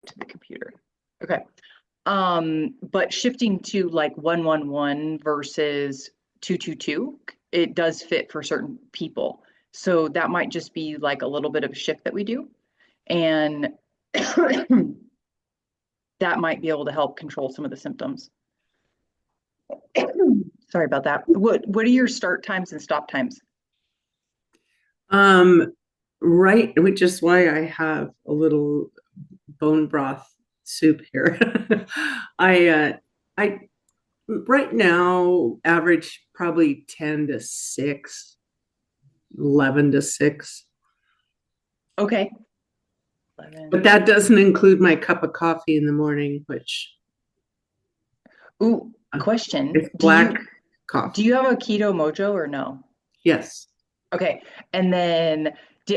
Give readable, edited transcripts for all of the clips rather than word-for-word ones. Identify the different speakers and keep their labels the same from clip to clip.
Speaker 1: to the computer. Okay. But shifting to like 111 versus 222, it does fit for certain people. So that might just be like a little bit of a shift that we do. And that might be able to help control some of the symptoms. Sorry about that. What are your start times and stop times?
Speaker 2: Um, right, which is why I have a little bone broth soup here. I right now average probably 10 to 6, 11 to 6.
Speaker 1: Okay.
Speaker 2: But
Speaker 1: 11.
Speaker 2: that doesn't include my cup of coffee in the morning, which
Speaker 1: Ooh,
Speaker 2: uh,
Speaker 1: question.
Speaker 2: it's
Speaker 1: Do
Speaker 2: black
Speaker 1: you
Speaker 2: coffee.
Speaker 1: have a keto mojo or no?
Speaker 2: Yes.
Speaker 1: Okay. And then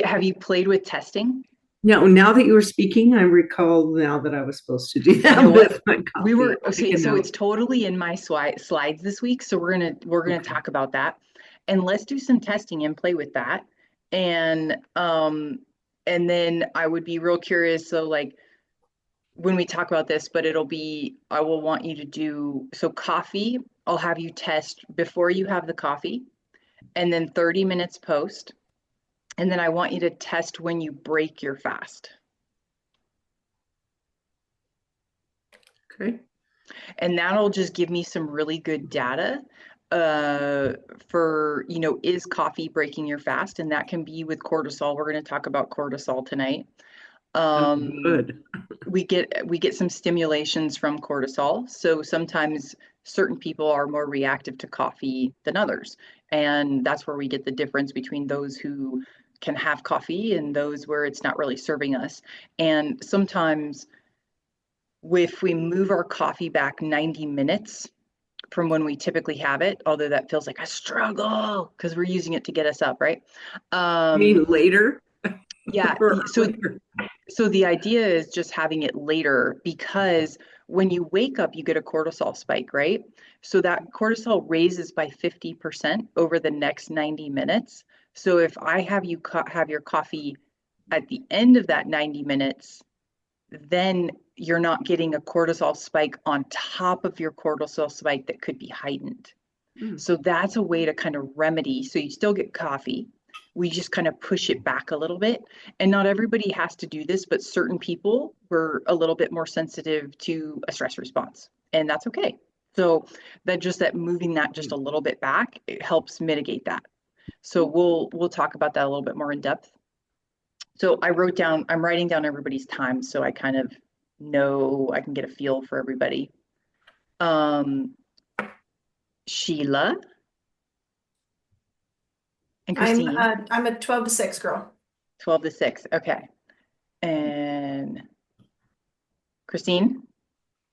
Speaker 1: have you played with testing?
Speaker 2: Now that you were speaking, I recall now that I was supposed to do
Speaker 1: You
Speaker 2: that
Speaker 1: know what?
Speaker 2: with my
Speaker 1: We
Speaker 2: coffee.
Speaker 1: were
Speaker 2: I'll take
Speaker 1: okay,
Speaker 2: a
Speaker 1: so
Speaker 2: note.
Speaker 1: it's totally in my slides this week. So we're gonna
Speaker 2: Okay.
Speaker 1: talk about that. And let's do some testing and play with that. And and then I would be real curious. So like when we talk about this, but it'll be I will want you to do so coffee, I'll have you test before you have the coffee and then 30 minutes post. And then I want you to test when you break your fast.
Speaker 2: Okay.
Speaker 1: And that'll just give me some really good data uh for is coffee breaking your fast, and that can be with cortisol. We're going to talk about cortisol tonight.
Speaker 2: Oh,
Speaker 1: um
Speaker 2: good.
Speaker 1: we get some stimulations from cortisol, so sometimes certain people are more reactive to coffee than others, and that's where we get the difference between those who can have coffee and those where it's not really serving us. And sometimes if we move our coffee back 90 minutes from when we typically have it, although that feels like a struggle because we're using it to get us up, right?
Speaker 2: You
Speaker 1: Um,
Speaker 2: mean later
Speaker 1: yeah,
Speaker 2: or
Speaker 1: so
Speaker 2: earlier?
Speaker 1: so the idea is just having it later because when you wake up, you get a cortisol spike, right? So that cortisol raises by 50% over the next 90 minutes. So if I have you have your coffee at the end of that 90 minutes, then you're not getting a cortisol spike on top of your cortisol spike that could be heightened.
Speaker 2: Hmm.
Speaker 1: So that's a way to kind of remedy. So you still get coffee. We just kind of push it back a little bit. And not everybody has to do this, but certain people were a little bit more sensitive to a stress response, and that's okay. So that moving that just a little bit back, it helps mitigate that. So we'll talk about that a little bit more in depth. So I'm writing down everybody's time so I kind of know I can get a feel for everybody. Um, Sheila and Christine,
Speaker 3: I'm a 12 to 6 girl.
Speaker 1: 12 to 6. Okay. And Christine,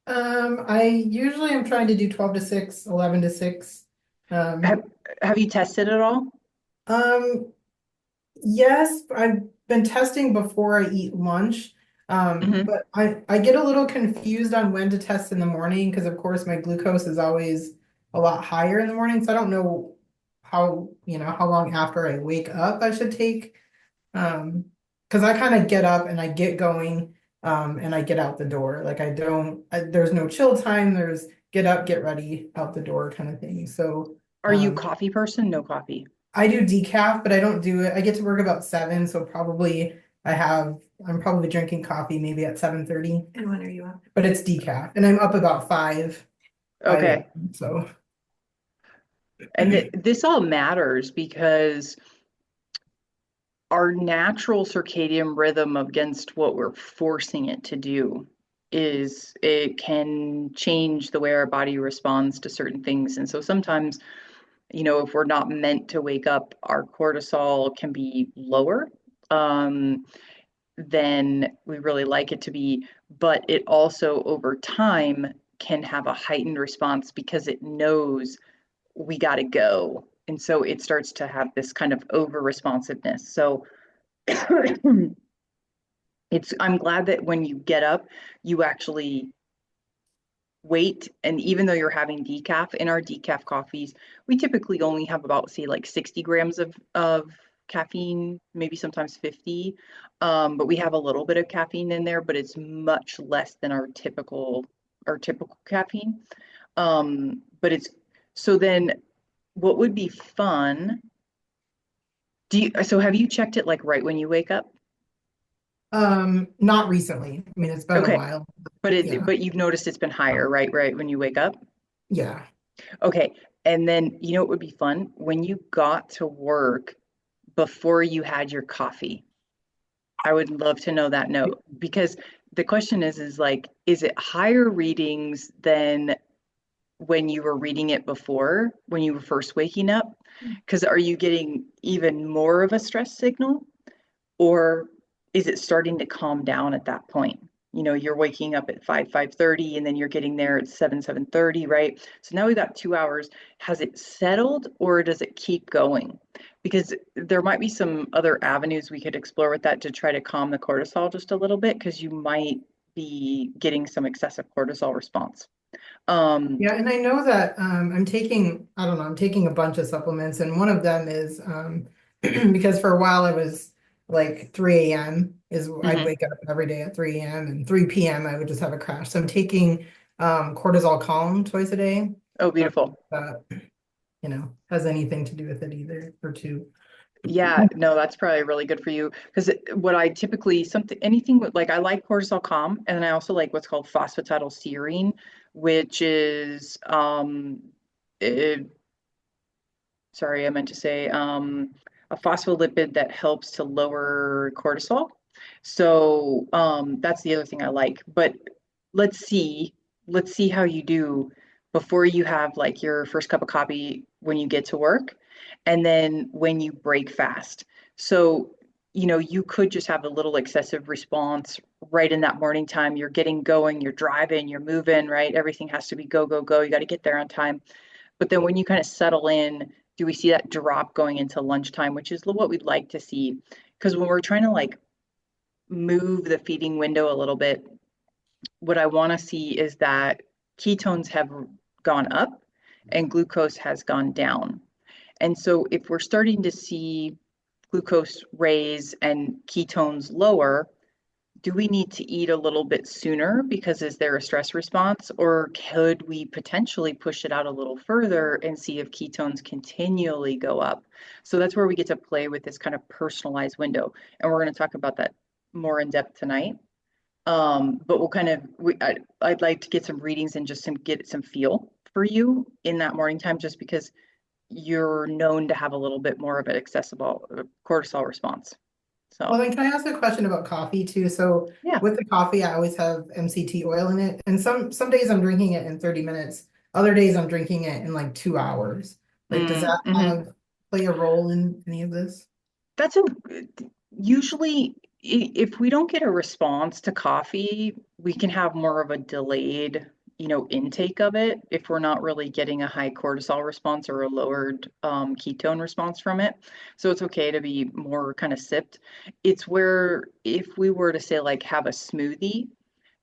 Speaker 3: I usually am trying to do 12 to 6, 11 to 6.
Speaker 1: have
Speaker 3: Um,
Speaker 1: have you tested at all?
Speaker 3: um, yes, I've been testing before I eat lunch.
Speaker 1: Hmm.
Speaker 3: But I get a little confused on when to test in the morning because of course my glucose is always a lot higher in the morning. So I don't know how long after I wake up I should take. Because I kind of get up and I get going, and I get out the door. Like there's no chill time. There's get up, get ready, out the door kind of thing. So
Speaker 1: Are you coffee person? No coffee.
Speaker 3: I do decaf, but I don't do it. I get to work about 7, so I'm probably drinking coffee maybe at 7:30. And when are you up? But it's decaf, and I'm up about 5
Speaker 1: Okay.
Speaker 3: a.m. So
Speaker 1: And this all matters because our natural circadian rhythm against what we're forcing it to do is it can change the way our body responds to certain things. And so sometimes, if we're not meant to wake up, our cortisol can be lower than we really like it to be. But it also, over time, can have a heightened response because it knows we got to go. And so it starts to have this kind of over responsiveness. So I'm glad that when you get up, you actually wait. And even though you're having decaf, in our decaf coffees, we typically only have about, say, like 60 grams of caffeine, maybe sometimes 50. But we have a little bit of caffeine in there, but it's much less than our typical caffeine. But it's so then what would be fun? So have you checked it like right when you wake up?
Speaker 3: Not recently. I mean, it's been a
Speaker 1: Okay.
Speaker 3: while.
Speaker 1: But
Speaker 3: Yeah.
Speaker 1: but you've noticed it's been higher, right? Right when you wake up?
Speaker 3: Yeah.
Speaker 1: Okay. And then you know what would be fun? When you got to work before you had your coffee. I would love to know that note because the question is like, is it higher readings than when you were reading it before, when you were first waking up? Because are you getting even more of a stress signal, or is it starting to calm down at that point? You're waking up at 5:30, and then you're getting there at 7:30, right? So now we've got 2 hours. Has it settled, or does it keep going? Because there might be some other avenues we could explore with that to try to calm the cortisol just a little bit, because you might be getting some excessive cortisol response.
Speaker 3: Yeah, and I know that I'm taking, I don't know, I'm taking a bunch of supplements, and one of them is because for a while I was like 3 a.m. is I'd
Speaker 1: Mhm.
Speaker 3: wake up every day at 3 a.m. and 3 p.m. I would just have a crash. So I'm taking cortisol calm twice a day.
Speaker 1: Oh,
Speaker 3: So I don't know
Speaker 1: beautiful.
Speaker 3: if that, has anything to do with it either or two.
Speaker 1: Yeah, no, that's probably really good for you because what I typically anything with like I like cortisol calm, and then I also like what's called phosphatidylserine, which is it, sorry, I meant to say a phospholipid that helps to lower cortisol. So that's the other thing I like. But let's see, let's see how you do before you have like your first cup of coffee when you get to work, and then when you break fast. So, you could just have a little excessive response right in that morning time. You're getting going, you're driving, you're moving, right? Everything has to be go, go, go. You got to get there on time. But then when you kind of settle in, do we see that drop going into lunchtime, which is what we'd like to see? Because when we're trying to like move the feeding window a little bit, what I want to see is that ketones have gone up and glucose has gone down. And so if we're starting to see glucose raise and ketones lower, do we need to eat a little bit sooner because is there a stress response, or could we potentially push it out a little further and see if ketones continually go up? So that's where we get to play with this kind of personalized window. And we're going to talk about that more in depth tonight. But we'll kind of, I'd like to get some readings and just get some feel for you in that morning time, just because you're known to have a little bit more of an accessible cortisol response.
Speaker 3: Well,
Speaker 1: So,
Speaker 3: then can I ask a question about coffee too? So
Speaker 1: yeah.
Speaker 3: with the coffee, I always have MCT oil in it. And some days I'm drinking it in 30 minutes. Other days I'm drinking it in like 2 hours. Like, does that
Speaker 1: Mm-hmm.
Speaker 3: kind of play a role in any of this?
Speaker 1: That's usually if we don't get a response to coffee, we can have more of a delayed, intake of it if we're not really getting a high cortisol response or a lowered ketone response from it. So it's okay to be more kind of sipped. It's where if we were to say like have a smoothie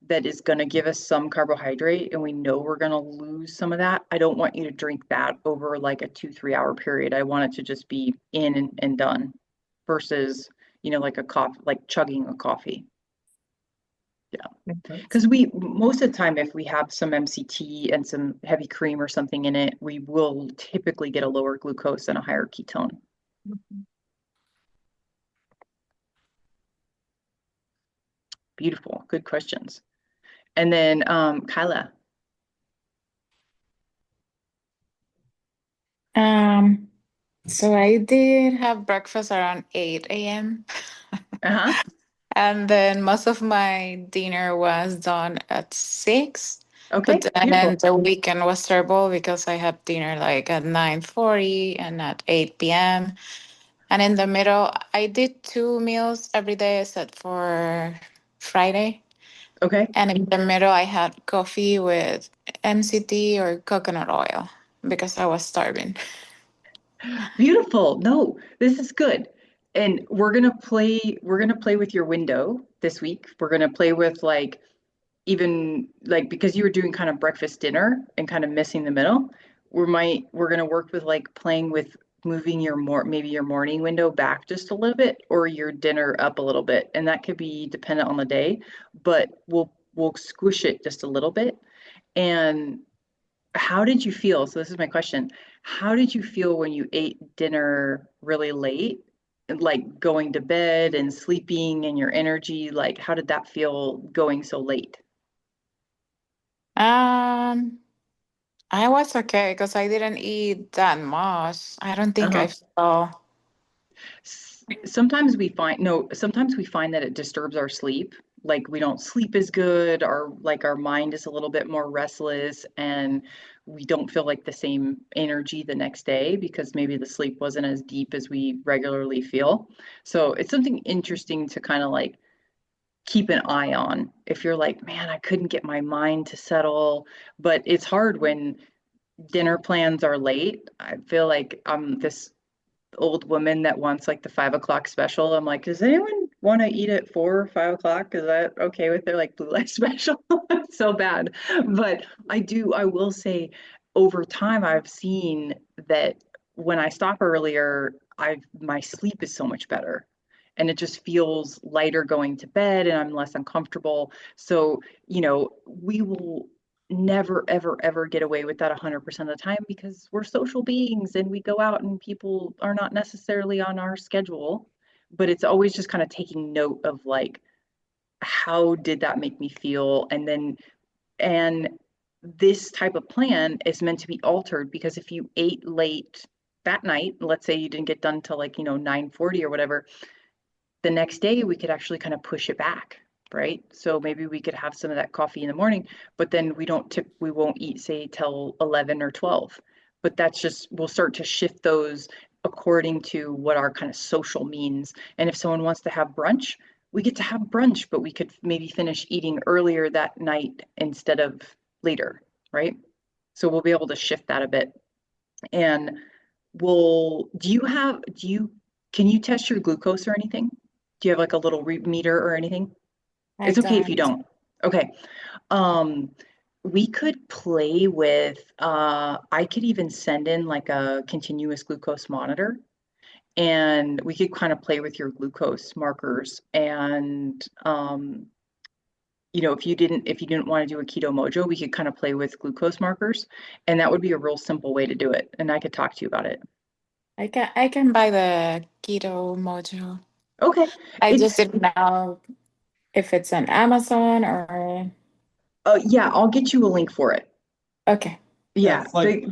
Speaker 1: that is going to give us some carbohydrate and we know we're going to lose some of that, I don't want you to drink that over like a 2-3 hour period. I want it to just be in and done versus, like a coffee, like chugging a coffee. Yeah.
Speaker 3: Makes sense.
Speaker 1: Because we, most of the time, if we have some MCT and some heavy cream or something in it, we will typically get a lower glucose and a higher ketone. Beautiful. Good questions. And then, Kyla.
Speaker 4: Um, so I did have breakfast around 8 a.m.
Speaker 1: Uh-huh.
Speaker 4: And then most of my dinner was done at 6.
Speaker 1: Okay.
Speaker 4: But then
Speaker 1: Beautiful.
Speaker 4: the weekend was terrible because I had dinner like at 9:40 and at 8 p.m. And in the middle, I did 2 meals every day except for Friday.
Speaker 1: Okay.
Speaker 4: And in the middle, I had coffee with MCT or coconut oil because I was starving.
Speaker 1: Beautiful. No, this is good. And we're gonna play with your window this week. We're gonna play with like even like because you were doing kind of breakfast dinner and kind of missing the middle, we're gonna work with like playing with moving maybe your morning window back just a little bit or your dinner up a little bit. And that could be dependent on the day, but we'll squish it just a little bit. And how did you feel? So this is my question. How did you feel when you ate dinner really late? Like going to bed and sleeping and your energy, like how did that feel going so late?
Speaker 4: Um, I was okay because I didn't eat that much. I don't think I
Speaker 1: Uh-huh.
Speaker 4: felt.
Speaker 1: Sometimes we find no, sometimes we find that it disturbs our sleep. Like we don't sleep as good, our mind is a little bit more restless and we don't feel like the same energy the next day because maybe the sleep wasn't as deep as we regularly feel. So it's something interesting to kind of like keep an eye on. If you're like, man, I couldn't get my mind to settle, but it's hard when dinner plans are late. I feel like I'm this old woman that wants like the 5 o'clock special. I'm like, does anyone want to eat at 4 or 5 o'clock? Is that okay with their like blue light special? It's so bad. But I will say over time, I've seen that when I stop earlier, my sleep is so much better. And it just feels lighter going to bed and I'm less uncomfortable. So, we will never ever ever get away with that 100% of the time because we're social beings and we go out and people are not necessarily on our schedule, but it's always just kind of taking note of like how did that make me feel, and this type of plan is meant to be altered because if you ate late that night, let's say you didn't get done till like 9:40 or whatever, the next day we could actually kind of push it back, right? So maybe we could have some of that coffee in the morning, but then we won't eat say till 11 or 12. But that's just we'll start to shift those according to what our kind of social means. And if someone wants to have brunch, we get to have brunch, but we could maybe finish eating earlier that night instead of later, right? So we'll be able to shift that a bit. And can you test your glucose or anything? Do you have like a little meter or anything?
Speaker 4: I
Speaker 1: It's okay if you
Speaker 4: don't.
Speaker 1: don't. Okay. Um, we could play with, I could even send in like a continuous glucose monitor and we could kind of play with your glucose markers. And, if you didn't want to do a keto mojo, we could kind of play with glucose markers and that would be a real simple way to do it. And I could talk to you about it.
Speaker 4: I can buy the Keto Mojo.
Speaker 1: Okay.
Speaker 4: I just
Speaker 1: It's
Speaker 4: didn't know if it's on Amazon or
Speaker 1: yeah, I'll get you a link for it.
Speaker 4: okay.
Speaker 5: Yeah,
Speaker 1: Yeah,
Speaker 5: it's like,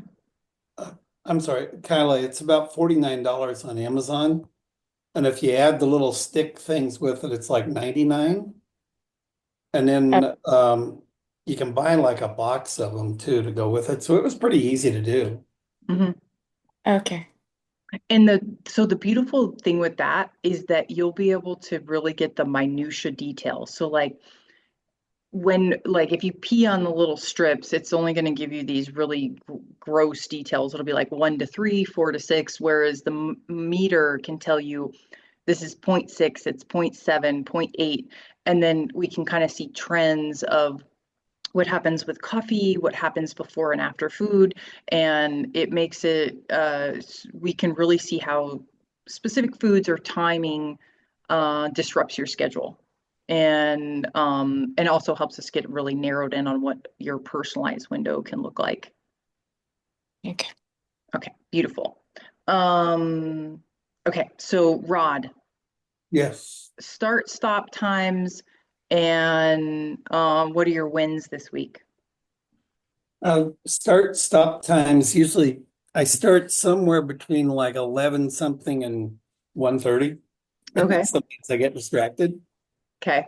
Speaker 5: I'm sorry, Kyla, it's about $49 on Amazon. And if you add the little stick things with it, it's like 99. And
Speaker 4: Oh,
Speaker 5: then you can buy like a box of them too to go with it. So it was pretty easy to do.
Speaker 1: mhm.
Speaker 4: okay.
Speaker 1: And the beautiful thing with that is that you'll be able to really get the minutia details. So if you pee on the little strips, it's only going to give you these really gross details. It'll be like 1 to 3, 4 to 6, whereas the meter can tell you this is zero point 0.6, it's 0.7, zero point 0.8, and then we can kind of see trends of what happens with coffee, what happens before and after food, and it makes it we can really see how specific foods or timing disrupts your schedule, and also helps us get really narrowed in on what your personalized window can look like.
Speaker 4: Okay.
Speaker 1: Okay, beautiful. Okay, so Rod,
Speaker 5: Yes.
Speaker 1: start stop times and what are your wins this week?
Speaker 5: Start stop times. Usually I start somewhere between like 11 something and 1:30.
Speaker 1: Okay.
Speaker 5: Sometimes I get distracted.
Speaker 1: Okay.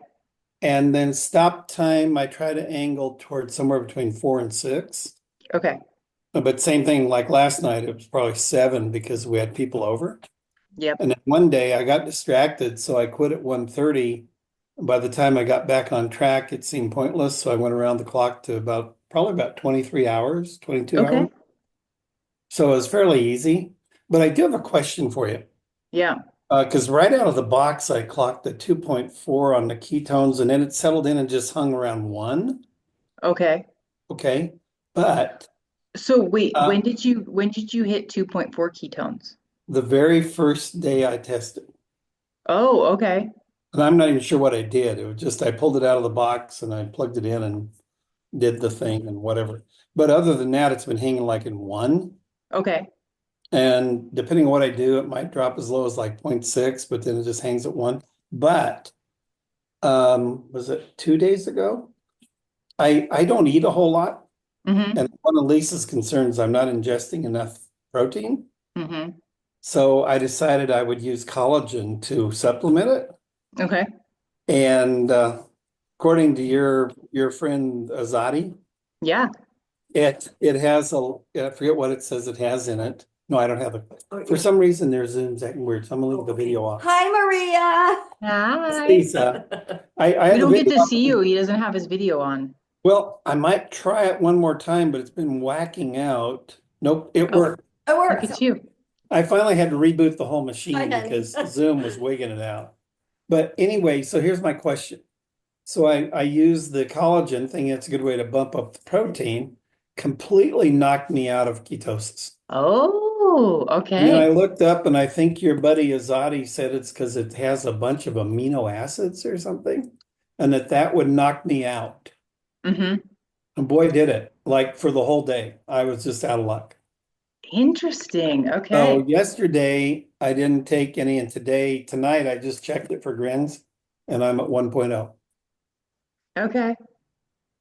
Speaker 5: And then stop time, I try to angle towards somewhere between 4 and 6.
Speaker 1: Okay.
Speaker 5: But same thing like last night, it was probably 7 because we had people over.
Speaker 1: Yep.
Speaker 5: And then one day I got distracted, so I quit at 1:30. By the time I got back on track, it seemed pointless. So I went around the clock to probably about 23 hours, 22
Speaker 1: Okay.
Speaker 5: hours. So it was fairly easy. But I do have a question for you.
Speaker 1: Yeah.
Speaker 5: Because right out of the box, I clocked a 2.4 on the ketones, and then it settled in and just hung around 1.
Speaker 1: Okay.
Speaker 5: Okay. But
Speaker 1: So wait,
Speaker 5: uh,
Speaker 1: when did you hit 2.4 ketones?
Speaker 5: the very first day I tested.
Speaker 1: Oh, okay.
Speaker 5: And I'm not even sure what I did. It was just I pulled it out of the box and I plugged it in and did the thing and whatever. But other than that, it's been hanging like in 1.
Speaker 1: Okay.
Speaker 5: And depending on what I do, it might drop as low as like 0.6, but then it just hangs at 1. But was it 2 days ago? I don't eat a whole lot.
Speaker 1: Mm-hmm.
Speaker 5: And one of Lisa's concerns, I'm not ingesting enough protein.
Speaker 1: Mm-hmm.
Speaker 5: So I decided I would use collagen to supplement it.
Speaker 1: Okay.
Speaker 5: And according to your friend Azadi,
Speaker 1: Yeah.
Speaker 5: it has I forget what it says it has in it. No, I don't have it. For some reason, their Zoom's acting weird, so I'm gonna leave the video off.
Speaker 6: Hi, Maria.
Speaker 1: Hi.
Speaker 5: Lisa, I
Speaker 1: We
Speaker 5: had the
Speaker 1: don't get
Speaker 5: video
Speaker 1: to
Speaker 5: off.
Speaker 1: see you. He doesn't have his video on.
Speaker 5: Well, I might try it one more time, but it's been whacking out. Nope, it
Speaker 1: Oh.
Speaker 5: worked.
Speaker 6: It
Speaker 1: Look
Speaker 6: works.
Speaker 1: at you.
Speaker 5: I finally had to reboot the whole machine
Speaker 6: Hi, honey.
Speaker 5: because Zoom was wigging it out. But anyway, so here's my question. So I use the collagen thing. It's a good way to bump up the protein. Completely knocked me out of ketosis.
Speaker 1: Oh,
Speaker 5: And then I
Speaker 1: okay.
Speaker 5: looked up and I think your buddy Azadi said it's because it has a bunch of amino acids or something. And that would knock me out.
Speaker 1: Mm-hmm.
Speaker 5: And boy, did it. Like for the whole day. I was just out of luck.
Speaker 1: Interesting.
Speaker 5: So
Speaker 1: Okay.
Speaker 5: yesterday I didn't take any, and tonight I just checked it for grins and I'm at 1.0.
Speaker 1: Okay.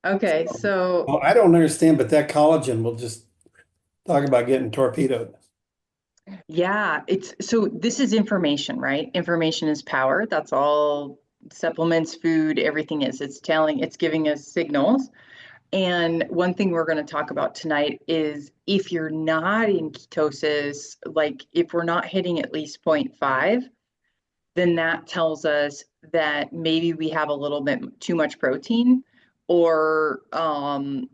Speaker 1: Okay. So
Speaker 5: Well, I don't understand, but that collagen will just talk about getting torpedoed.
Speaker 1: yeah, so this is information, right? Information is power. That's all supplements, food, everything is. It's giving us signals. And one thing we're going to talk about tonight is if you're not in ketosis, like if we're not hitting at least 0.5, then that tells us that maybe we have a little bit too much protein, or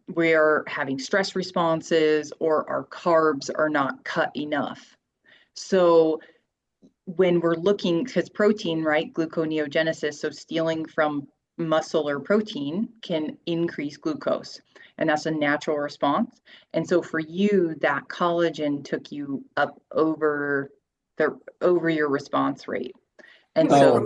Speaker 1: we're having stress responses, or our carbs are not cut enough. So when we're looking, because protein, right, gluconeogenesis, so stealing from muscle or protein can increase glucose, and that's a natural response. And so for you, that collagen took you up over your response rate. And
Speaker 5: Oh,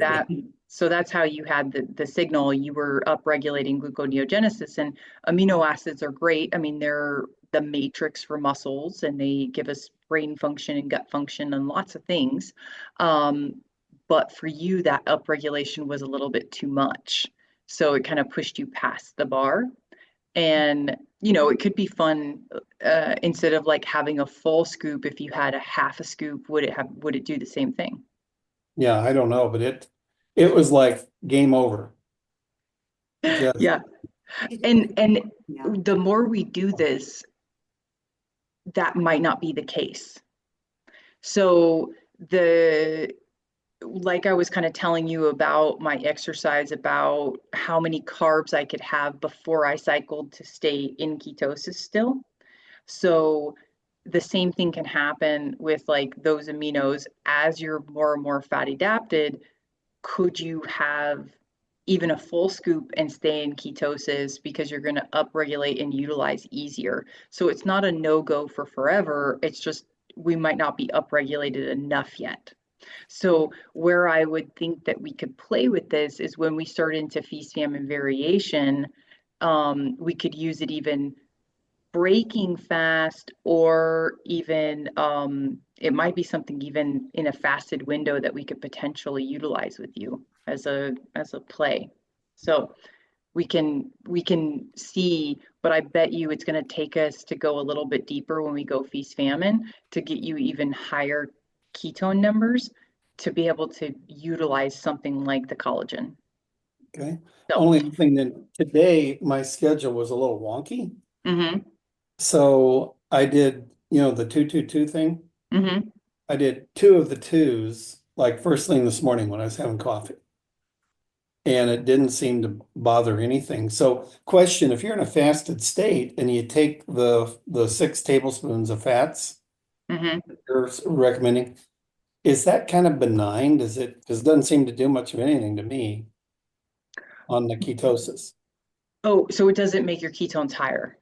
Speaker 1: so that's how you had the signal. You were upregulating gluconeogenesis, and amino acids are great. I mean, they're the matrix for muscles, and they give us brain function and gut function and lots of things. But for you, that upregulation was a little bit too much. So it kind of pushed you past the bar. And, it could be fun, instead of like having a full scoop, if you had a half a scoop, would it do the same thing?
Speaker 5: yeah, I don't know, but it was like game over. Just
Speaker 1: Yeah. And
Speaker 6: Yeah.
Speaker 1: the more we do this, that might not be the case. So like I was kind of telling you about my exercise, about how many carbs I could have before I cycled to stay in ketosis still. So the same thing can happen with like those aminos. As you're more and more fat adapted, could you have even a full scoop and stay in ketosis, because you're going to upregulate and utilize easier? So it's not a no-go for forever. It's just we might not be upregulated enough yet. So where I would think that we could play with this is when we start into feast, famine, variation. We could use it even breaking fast, or even it might be something even in a fasted window that we could potentially utilize with you as a play. So we can see, but I bet you it's going to take us to go a little bit deeper when we go feast famine to get you even higher ketone numbers to be able to utilize something like the collagen.
Speaker 5: okay.
Speaker 1: So,
Speaker 5: Only thing that today my schedule was a little wonky.
Speaker 1: mm-hmm,
Speaker 5: So I did, the 2-2-2 thing.
Speaker 1: mm-hmm.
Speaker 5: I did 2 of the 2s, like first thing this morning when I was having coffee. And it didn't seem to bother anything. So question, if you're in a fasted state and you take the 6 tablespoons of fats
Speaker 1: Mm-hmm.
Speaker 5: you're recommending, is that kind of benign? Because it doesn't seem to do much of anything to me on the ketosis.
Speaker 1: Oh, so it doesn't make your ketones higher.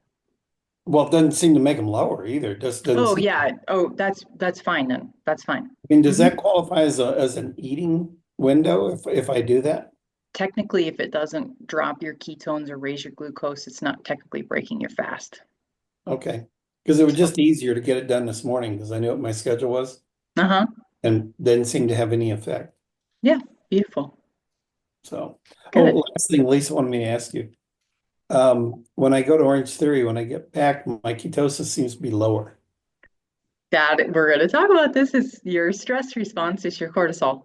Speaker 5: Well, it doesn't seem to make them lower either. It just doesn't
Speaker 1: Oh
Speaker 5: seem,
Speaker 1: yeah. Oh, that's fine then. That's fine.
Speaker 5: I mean, does
Speaker 1: Mhm.
Speaker 5: that qualify as an eating window if I do that?
Speaker 1: Technically, if it doesn't drop your ketones or raise your glucose, it's not technically breaking your fast.
Speaker 5: Okay. Because it was
Speaker 1: So,
Speaker 5: just easier to get it done this morning because I knew what my schedule was
Speaker 1: uh-huh.
Speaker 5: and didn't seem to have any effect.
Speaker 1: Yeah, beautiful.
Speaker 5: So, oh,
Speaker 1: Good.
Speaker 5: last thing Lisa wanted me to ask you. When I go to Orange Theory, when I get back, my ketosis seems to be lower.
Speaker 1: That we're going to talk about this is your stress response, is your cortisol.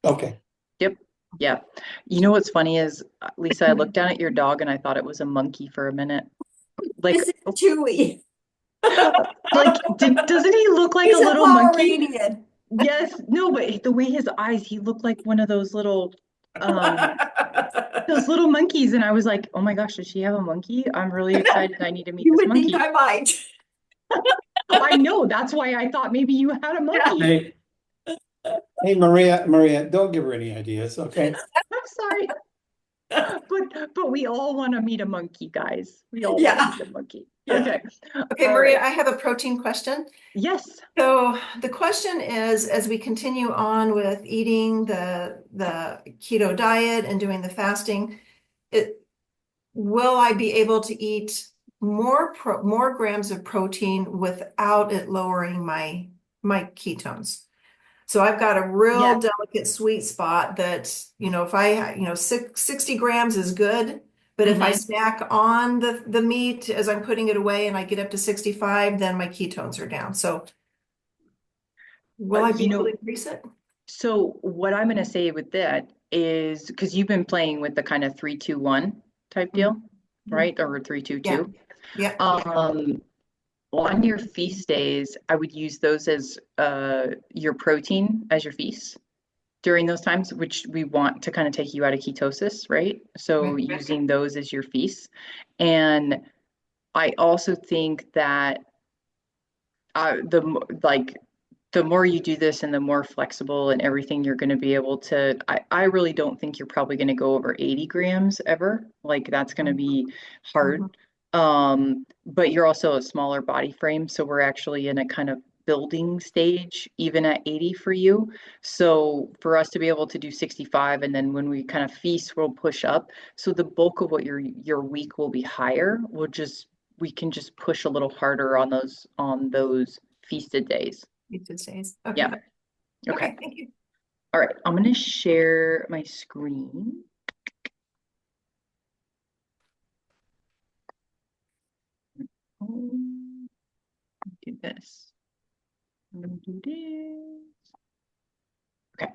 Speaker 5: Okay.
Speaker 1: Yep. Yeah. You know what's funny is, Lisa, I looked down at your dog and I thought it was a monkey for a minute. Like,
Speaker 6: This is Chewy.
Speaker 1: doesn't he look like
Speaker 6: He's
Speaker 1: a
Speaker 6: a
Speaker 1: little monkey?
Speaker 6: Pomeranian.
Speaker 1: Yes. No, but the way his eyes, he looked like one of those little monkeys. And I was like, oh my gosh, does she have a monkey? I'm really excited. I need to meet
Speaker 6: You
Speaker 1: this
Speaker 6: would think
Speaker 1: monkey.
Speaker 6: I might.
Speaker 1: I know. That's why I thought maybe you had a monkey.
Speaker 5: Hey, Maria, don't give her any ideas, okay?
Speaker 1: I'm sorry. But we all want to meet a monkey, guys. We all want
Speaker 6: Yeah.
Speaker 1: to meet a monkey.
Speaker 5: Yeah.
Speaker 1: Okay.
Speaker 6: Okay,
Speaker 1: All
Speaker 6: Maria,
Speaker 1: right.
Speaker 6: I have a protein question.
Speaker 1: Yes.
Speaker 6: So the question is, as we continue on with eating the keto diet and doing the fasting, will I be able to eat more grams of protein without it lowering my ketones? So I've got a real
Speaker 1: Yeah.
Speaker 6: delicate sweet spot that, if I, 60 grams is good, but if I snack on the meat as I'm putting it away and I get up to 65, then my ketones are down. So will I be able to increase it?
Speaker 1: So what I'm going to say with that is, because you've been playing with the kind of 3-2-1 type deal, right? Or 3-2-2.
Speaker 6: Yeah.
Speaker 1: On your feast days, I would use those as your protein as your feast during those times, which we want to kind of take you out of ketosis, right? So using those as your feasts. And I also think that the more you do this and the more flexible and everything, you're going to be able to, I really don't think you're probably going to go over 80 grams ever. Like that's going to be hard. But you're also a smaller body frame. So we're actually in a kind of building stage, even at 80 for you. So for us to be able to do 65, and then when we kind of feast, we'll push up. So the bulk of what your week will be higher. We can just push a little harder on those feasted days.
Speaker 6: Feasted days. Okay.
Speaker 1: Yeah.
Speaker 6: Okay. Thank you.
Speaker 1: All right. I'm going to share my screen. Do this. I'm going to do this. Okay.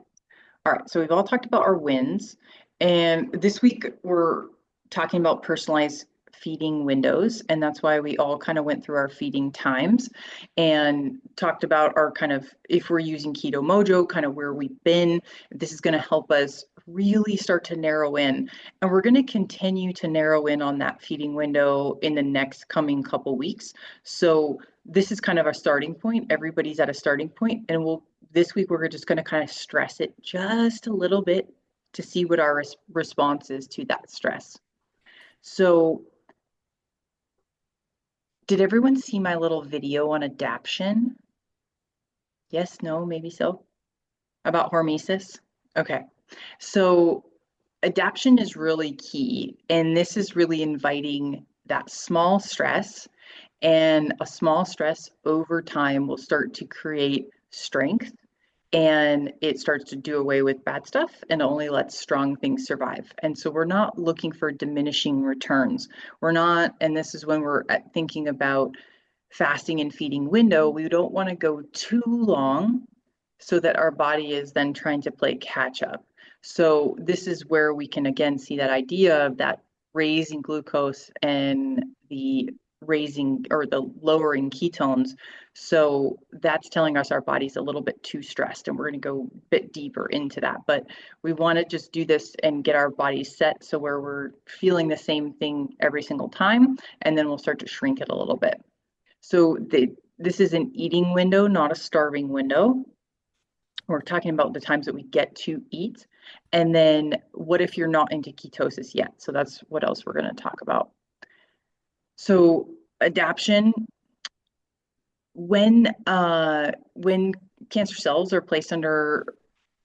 Speaker 1: All right. So we've all talked about our wins. And this week we're talking about personalized feeding windows. And that's why we all kind of went through our feeding times and talked about our kind of, if we're using Keto Mojo, kind of where we've been. This is going to help us really start to narrow in. And we're going to continue to narrow in on that feeding window in the next coming couple weeks. So this is kind of our starting point. Everybody's at a starting point, and this week we're just going to kind of stress it just a little bit to see what our response is to that stress. So did everyone see my little video on adaption? Yes, no, maybe so. About hormesis? Okay. So adaption is really key. And this is really inviting that small stress, and a small stress over time will start to create strength, and it starts to do away with bad stuff and only lets strong things survive. And so we're not looking for diminishing returns. We're not, and this is when we're thinking about fasting and feeding window, we don't want to go too long so that our body is then trying to play catch up. So this is where we can again see that idea of that raising glucose and the raising or the lowering ketones. So that's telling us our body's a little bit too stressed, and we're going to go a bit deeper into that. But we want to just do this and get our bodies set so where we're feeling the same thing every single time, and then we'll start to shrink it a little bit. So this is an eating window, not a starving window. We're talking about the times that we get to eat. And then what if you're not into ketosis yet? So that's what else we're going to talk about. So adaption, when cancer cells are placed under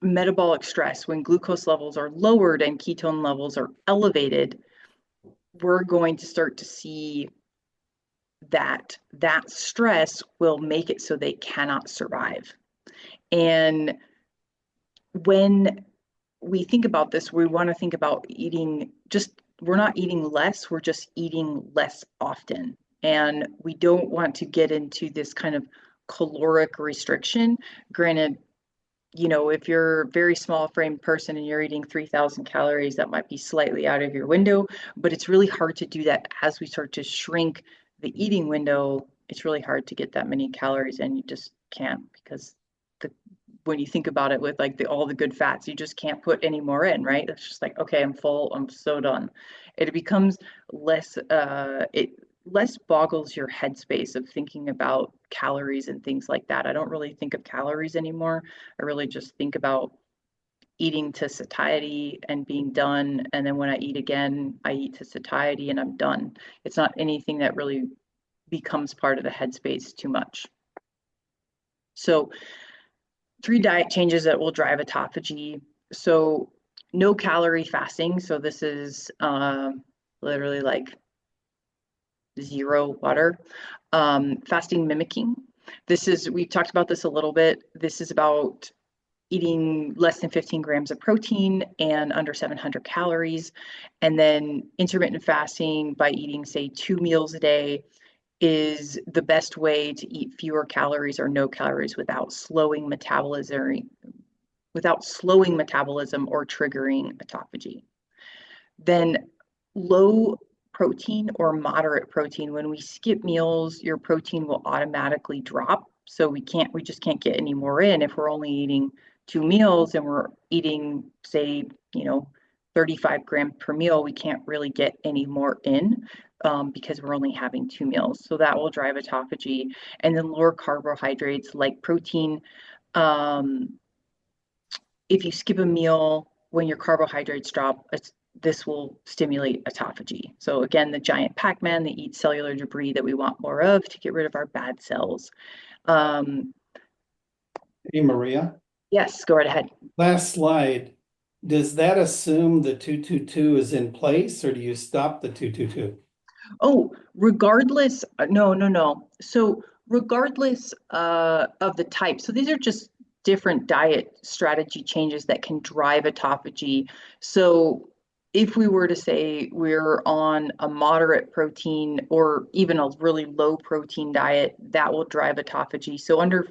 Speaker 1: metabolic stress, when glucose levels are lowered and ketone levels are elevated, we're going to start to see that stress will make it so they cannot survive. And when we think about this, we want to think about eating we're not eating less, we're just eating less often. And we don't want to get into this kind of caloric restriction. Granted, if you're a very small framed person and you're eating 3,000 calories, that might be slightly out of your window, but it's really hard to do that as we start to shrink the eating window. It's really hard to get that many calories in. You just can't, because when you think about it with like all the good fats, you just can't put any more in, right? It's just like, okay, I'm full, I'm so done. It becomes less, it less boggles your headspace of thinking about calories and things like that. I don't really think of calories anymore. I really just think about eating to satiety and being done. And then when I eat again, I eat to satiety and I'm done. It's not anything that really becomes part of the headspace too much. So 3 diet changes that will drive autophagy. So no calorie fasting. So this is literally like 0 water. Fasting mimicking. We talked about this a little bit. This is about eating less than 15 grams of protein and under 700 calories. And then intermittent fasting by eating, say, 2 meals a day is the best way to eat fewer calories or no calories without slowing metabolism or triggering autophagy. Then low protein or moderate protein. When we skip meals, your protein will automatically drop. So we just can't get any more in. If we're only eating 2 meals and we're eating, say, 35 grams per meal, we can't really get any more in because we're only having 2 meals. So that will drive autophagy. And then lower carbohydrates like protein. If you skip a meal when your carbohydrates drop, this will stimulate autophagy. So again, the giant Pac-Man, they eat cellular debris that we want more of to get rid of our bad cells.
Speaker 5: Hey, Maria,
Speaker 1: Yes, go right ahead.
Speaker 5: last slide. Does that assume the 222 is in place, or do you stop the 222?
Speaker 1: Oh, regardless, no. So regardless of the type, so these are just different diet strategy changes that can drive autophagy. So if we were to say we're on a moderate protein or even a really low protein diet, that will drive autophagy. So under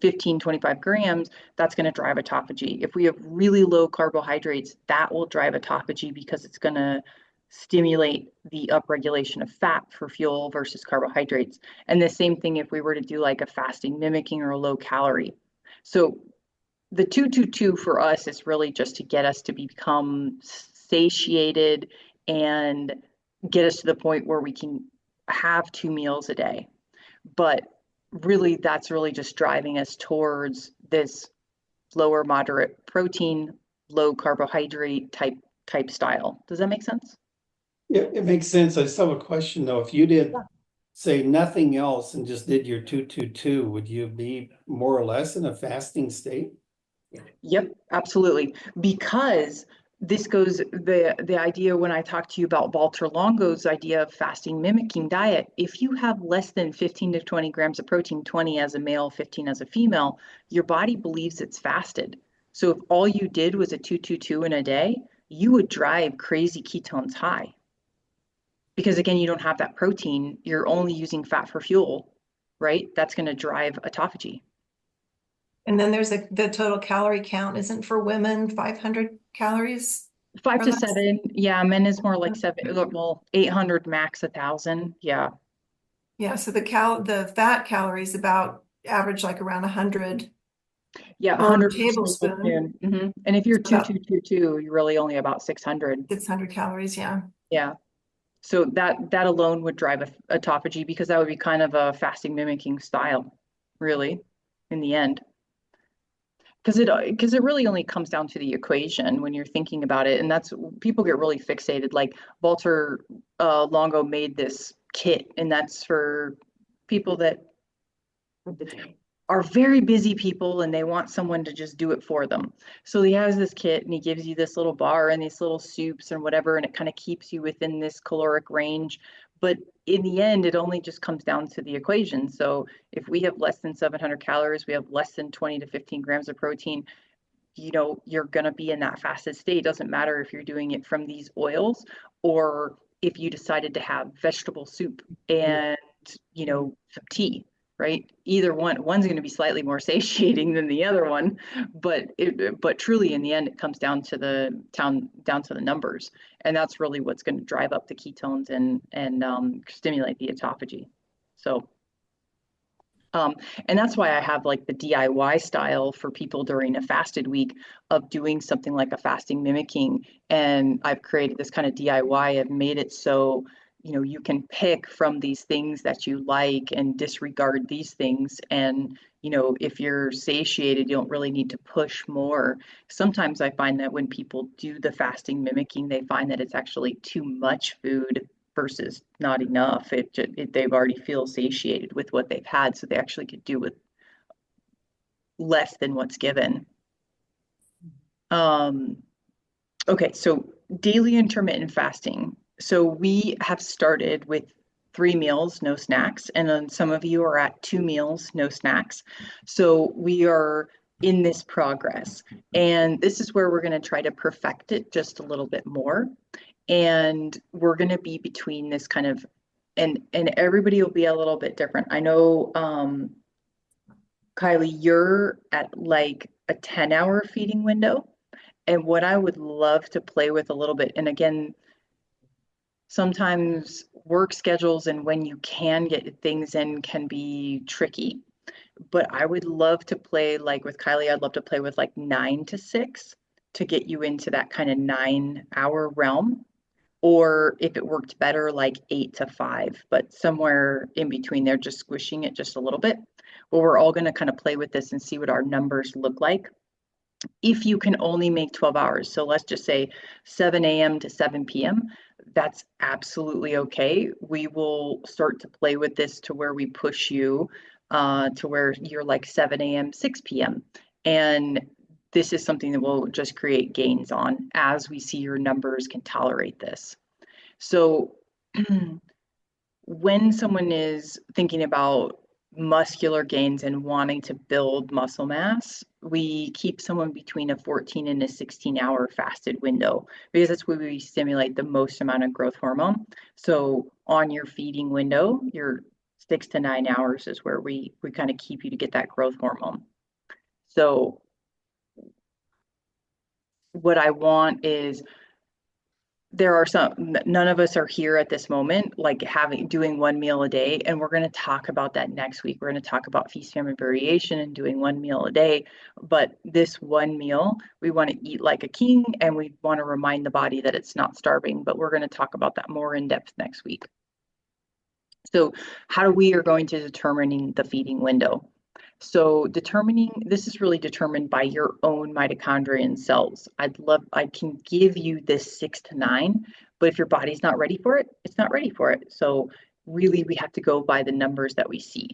Speaker 1: 15, 25 grams, that's going to drive autophagy. If we have really low carbohydrates, that will drive autophagy because it's going to stimulate the upregulation of fat for fuel versus carbohydrates. And the same thing if we were to do like a fasting mimicking or a low calorie. So the 222 for us is really just to get us to become satiated and get us to the point where we can have 2 meals a day. But really, that's really just driving us towards this lower moderate protein, low carbohydrate type style. Does that make sense?
Speaker 5: Yeah, it makes sense. I still have a question though. If you did say nothing else and just did your 222, would you be more or less in a fasting state?
Speaker 1: Yep, absolutely. Because this goes the idea when I talked to you about Walter Longo's idea of fasting mimicking diet. If you have less than 15 to 20 grams of protein, 20 as a male, 15 as a female, your body believes it's fasted. So if all you did was a 222 in a day, you would drive crazy ketones high. Because again, you don't have that protein, you're only using fat for fuel, right? That's going to drive autophagy.
Speaker 6: And then there's the total calorie count isn't for women 500 calories.
Speaker 1: 5 to 7, yeah. Men is more like 7. Well, 800 max 1,000, yeah.
Speaker 6: Yeah, so the fat calories about average like around 100.
Speaker 1: Yeah,
Speaker 6: per
Speaker 1: 100
Speaker 6: tablespoon.
Speaker 1: Mm-hmm. And if you're
Speaker 6: About
Speaker 1: 2222, you're really only about 600.
Speaker 6: 600 calories, yeah.
Speaker 1: Yeah. So that alone would drive autophagy because that would be kind of a fasting mimicking style, really, in the end. Because it really only comes down to the equation when you're thinking about it, and that's people get really fixated. Like Walter Longo made this kit, and that's for people that are very busy people and they want someone to just do it for them. So he has this kit and he gives you this little bar and these little soups and whatever, and it kind of keeps you within this caloric range. But in the end, it only just comes down to the equation. So if we have less than 700 calories, we have less than 20 to 15 grams of protein, you know, you're going to be in that fasted state. It doesn't matter if you're doing it from these oils or if you decided to have vegetable soup and, you know, some tea, right? Either one's going to be slightly more satiating than the other one, but truly in the end, it comes down to the numbers. And that's really what's going to drive up the ketones and stimulate the autophagy. So, and that's why I have like the DIY style for people during a fasted week of doing something like a fasting mimicking. And I've created this kind of DIY. I've made it so, you know, you can pick from these things that you like and disregard these things. And, you know, if you're satiated, you don't really need to push more. Sometimes I find that when people do the fasting mimicking, they find that it's actually too much food versus not enough. They've already feel satiated with what they've had, so they actually could do with less than what's given. Okay, so daily intermittent fasting. So we have started with 3 meals, no snacks, and then some of you are at 2 meals, no snacks. So we are in this progress, and this is where we're going to try to perfect it just a little bit more. And we're going to be between this kind of, and everybody will be a little bit different. I know, Kylie, you're at like a 10-hour feeding window. And what I would love to play with a little bit, and again, sometimes work schedules and when you can get things in can be tricky. But I would love to play like with Kylie, I'd love to play with like 9 to 6 to get you into that kind of 9-hour realm. Or if it worked better, like 8 to 5, but somewhere in between there, just squishing it just a little bit. But we're all going to kind of play with this and see what our numbers look like. If you can only make 12 hours, so let's just say 7 a.m. to 7 p.m., that's absolutely okay. We will start to play with this to where we push you to where you're like 7 a.m., 6 p.m. And this is something that we'll just create gains on as we see your numbers can tolerate this. So when someone is thinking about muscular gains and wanting to build muscle mass, we keep someone between a 14 and a 16-hour fasted window because that's where we stimulate the most amount of growth hormone. So on your feeding window, your 6 to 9 hours is where we kind of keep you to get that growth hormone. So what I want is there are none of us are here at this moment, like doing 1 meal a day. And we're going to talk about that next week. We're going to talk about feast famine variation and doing 1 meal a day. But this 1 meal, we want to eat like a king and we want to remind the body that it's not starving. But we're going to talk about that more in depth next week. So how we are going to determining the feeding window. So this is really determined by your own mitochondria and cells. I can give you this 6 to 9, but if your body's not ready for it, it's not ready for it. So really we have to go by the numbers that we see.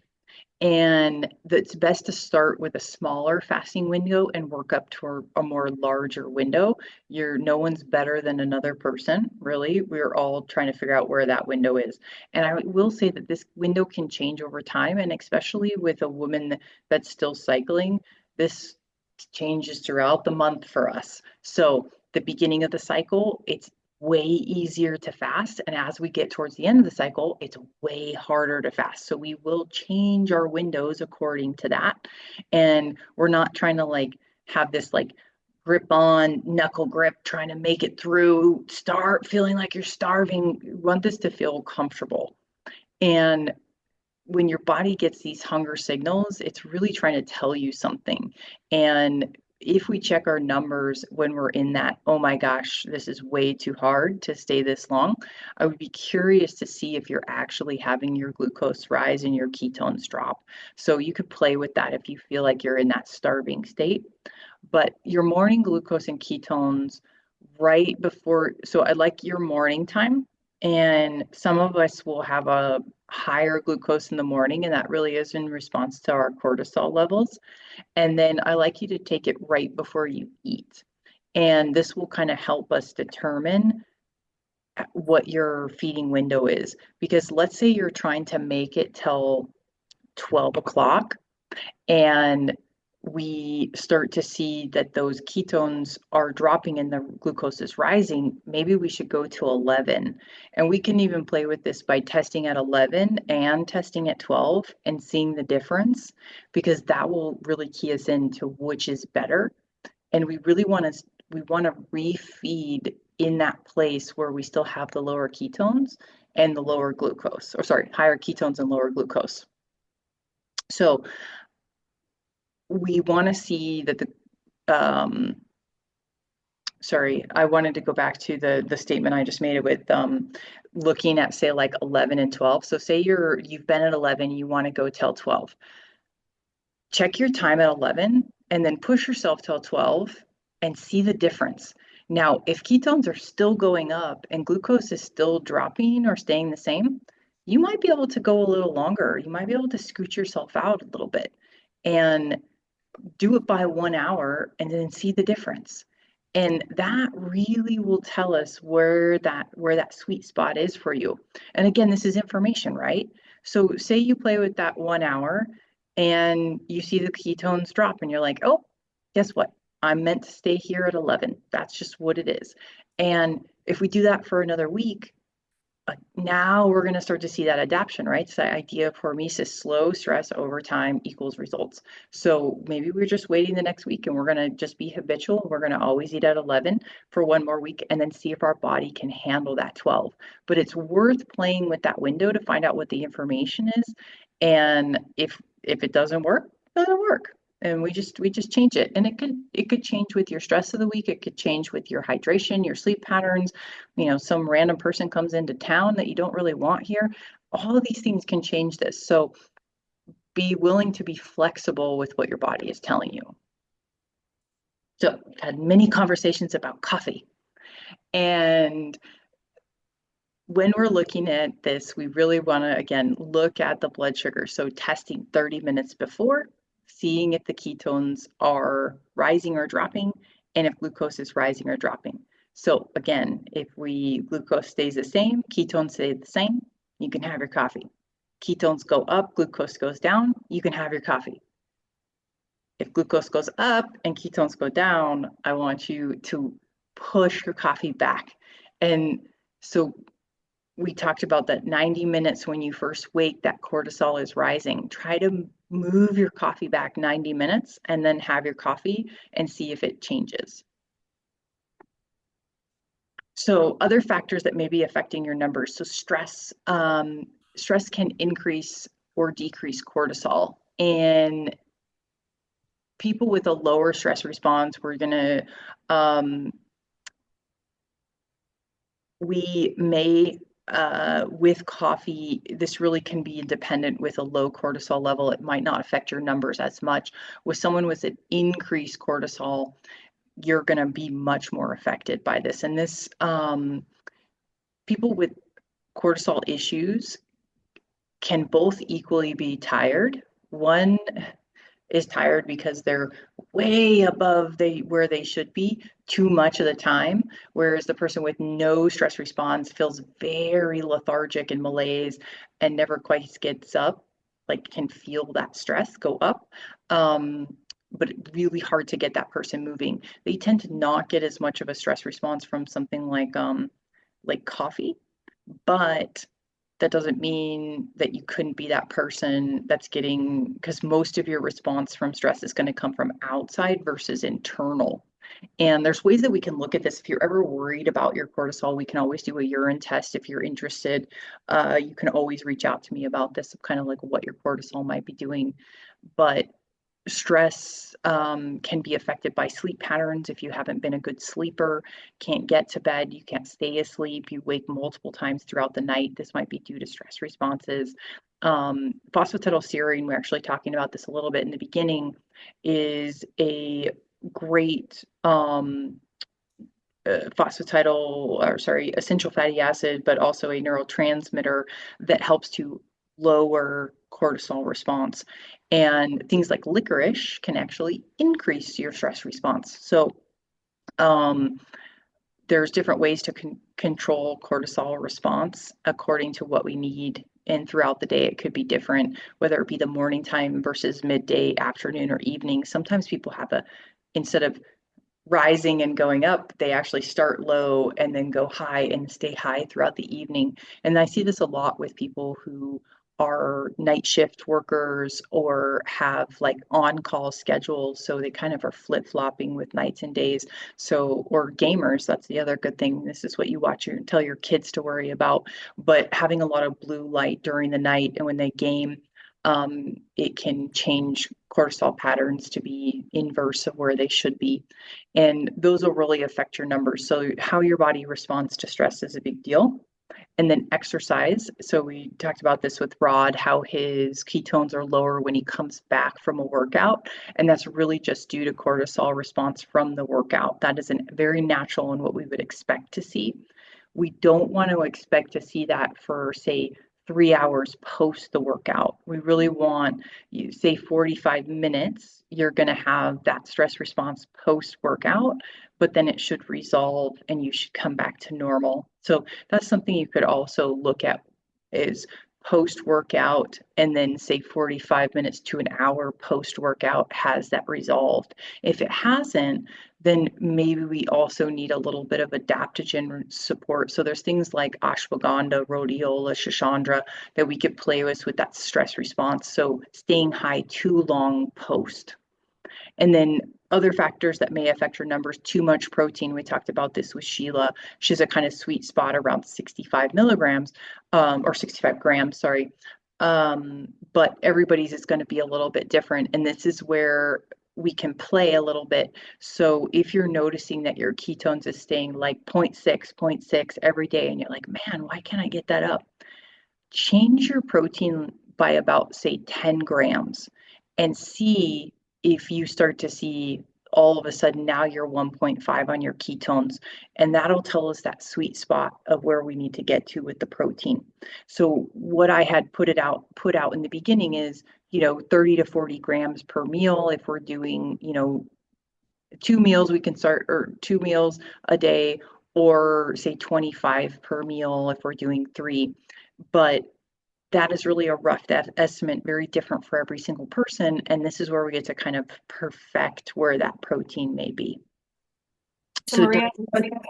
Speaker 1: And it's best to start with a smaller fasting window and work up to a more larger window. No one's better than another person, really. We're all trying to figure out where that window is. And I will say that this window can change over time, and especially with a woman that's still cycling, this changes throughout the month for us. So the beginning of the cycle, it's way easier to fast. And as we get towards the end of the cycle, it's way harder to fast. So we will change our windows according to that. And we're not trying to like have this like grip on, knuckle grip, trying to make it through, start feeling like you're starving. We want this to feel comfortable. And when your body gets these hunger signals, it's really trying to tell you something. And if we check our numbers when we're in that, oh my gosh, this is way too hard to stay this long, I would be curious to see if you're actually having your glucose rise and your ketones drop. So you could play with that if you feel like you're in that starving state. But your morning glucose and ketones right before, so I like your morning time And some of us will have a higher glucose in the morning, and that really is in response to our cortisol levels. And then I like you to take it right before you eat. And this will kind of help us determine what your feeding window is. Because let's say you're trying to make it till 12 o'clock and we start to see that those ketones are dropping and the glucose is rising, maybe we should go to 11. And we can even play with this by testing at 11 and testing at 12 and seeing the difference, because that will really key us into which is better. And we really want to refeed in that place where we still have the lower ketones and the lower glucose, or sorry, higher ketones and lower glucose. So we want to see that sorry, I wanted to go back to the statement I just made it with looking at, say, like 11 and 12. So say you've been at 11, you want to go till 12. Check your time at 11 and then push yourself till 12 and see the difference. Now, if ketones are still going up and glucose is still dropping or staying the same, you might be able to go a little longer. You might be able to scoot yourself out a little bit and do it by 1 hour and then see the difference. And that really will tell us where that sweet spot is for you. And again, this is information, right? So say you play with that 1 hour and you see the ketones drop and you're like, oh, guess what? I'm meant to stay here at 11. That's just what it is. And if we do that for another week, now we're going to start to see that adaptation, right? It's that idea of hormesis, slow stress over time equals results. So maybe we're just waiting the next week and we're going to just be habitual. We're going to always eat at 11 for one more week and then see if our body can handle that 12. But it's worth playing with that window to find out what the information is. And if it doesn't work, it doesn't work. And we just change it. And it could change with your stress of the week. It could change with your hydration, your sleep patterns. You know, some random person comes into town that you don't really want here. All of these things can change this. So be willing to be flexible with what your body is telling you. So we've had many conversations about coffee. And when we're looking at this, we really want to, again, look at the blood sugar. So testing 30 minutes before, seeing if the ketones are rising or dropping, and if glucose is rising or dropping. So again, if glucose stays the same, ketones stay the same, you can have your coffee. Ketones go up, glucose goes down, you can have your coffee. If glucose goes up and ketones go down, I want you to push your coffee back. And so we talked about that 90 minutes when you first wake, that cortisol is rising. Try to move your coffee back 90 minutes and then have your coffee and see if it changes. So other factors that may be affecting your numbers. So stress can increase or decrease cortisol. And people with a lower stress response, we may with coffee, this really can be independent. With a low cortisol level, it might not affect your numbers as much. With someone with an increased cortisol, you're going to be much more affected by this. And this, people with cortisol issues can both equally be tired. One is tired because they're way above where they should be too much of the time, whereas the person with no stress response feels very lethargic and malaise and never quite gets up, like can feel that stress go up. But it's really hard to get that person moving. They tend to not get as much of a stress response from something like coffee, but that doesn't mean that you couldn't be that person that's getting, because most of your response from stress is going to come from outside versus internal. And there's ways that we can look at this. If you're ever worried about your cortisol, we can always do a urine test. If you're interested, you can always reach out to me about this, kind of like what your cortisol might be doing. But stress can be affected by sleep patterns. If you haven't been a good sleeper, can't get to bed, you can't stay asleep, you wake multiple times throughout the night, this might be due to stress responses. Phosphatidylserine, we're actually talking about this a little bit in the beginning, is a great essential fatty acid, but also a neurotransmitter that helps to lower cortisol response. And things like licorice can actually increase your stress response. So there's different ways to control cortisol response according to what we need. And throughout the day, it could be different, whether it be the morning time versus midday, afternoon, or evening. Sometimes people have instead of rising and going up, they actually start low and then go high and stay high throughout the evening. And I see this a lot with people who are night shift workers or have like on-call schedules, so they kind of are flip-flopping with nights and days. So, or gamers, that's the other good thing. This is what you watch and tell your kids to worry about. But having a lot of blue light during the night and when they game, it can change cortisol patterns to be inverse of where they should be. And those will really affect your numbers. So how your body responds to stress is a big deal. And then exercise. So we talked about this with Rod, how his ketones are lower when he comes back from a workout. And that's really just due to cortisol response from the workout. That is very natural and what we would expect to see. We don't want to expect to see that for, say, 3 hours post the workout. We really want, you say 45 minutes, you're going to have that stress response post workout, but then it should resolve and you should come back to normal. So that's something you could also look at is post workout, and then say 45 minutes to an hour post workout, has that resolved? If it hasn't, then maybe we also need a little bit of adaptogen support. So there's things like ashwagandha, rhodiola, shishandra that we could play with that stress response. So staying high too long post. And then other factors that may affect your numbers, too much protein. We talked about this with Sheila. She's a kind of sweet spot around 65 milligrams, or 65 grams, sorry. But everybody's is going to be a little bit different. And this is where we can play a little bit. So if you're noticing that your ketones is staying like 0.6 every day, and you're like, man, why can't I get that up? Change your protein by about, say, 10 grams and see if you start to see all of a sudden now you're 1.5 on your ketones, and that'll tell us that sweet spot of where we need to get to with the protein. So what I had put out in the beginning is, 30 to 40 grams per meal. If we're doing, 2 meals, we can start, or 2 meals a day, or say 25 per meal if we're doing 3. But that is really a rough estimate, very different for every single person. And this is where we get to kind of perfect where that protein may be.
Speaker 6: So Maria,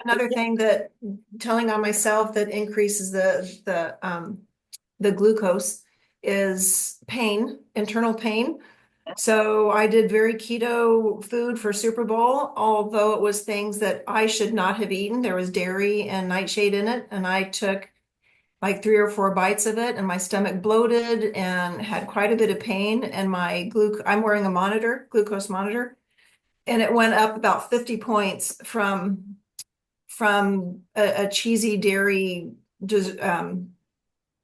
Speaker 6: another thing that telling on myself that increases the glucose is pain, internal pain. So I did very keto food for Super Bowl, although it was things that I should not have eaten. There was dairy and nightshade in it, and I took like 3 or 4 bites of it, and my stomach bloated and had quite a bit of pain. And my I'm wearing a glucose monitor, and it went up about 50 points from a cheesy dairy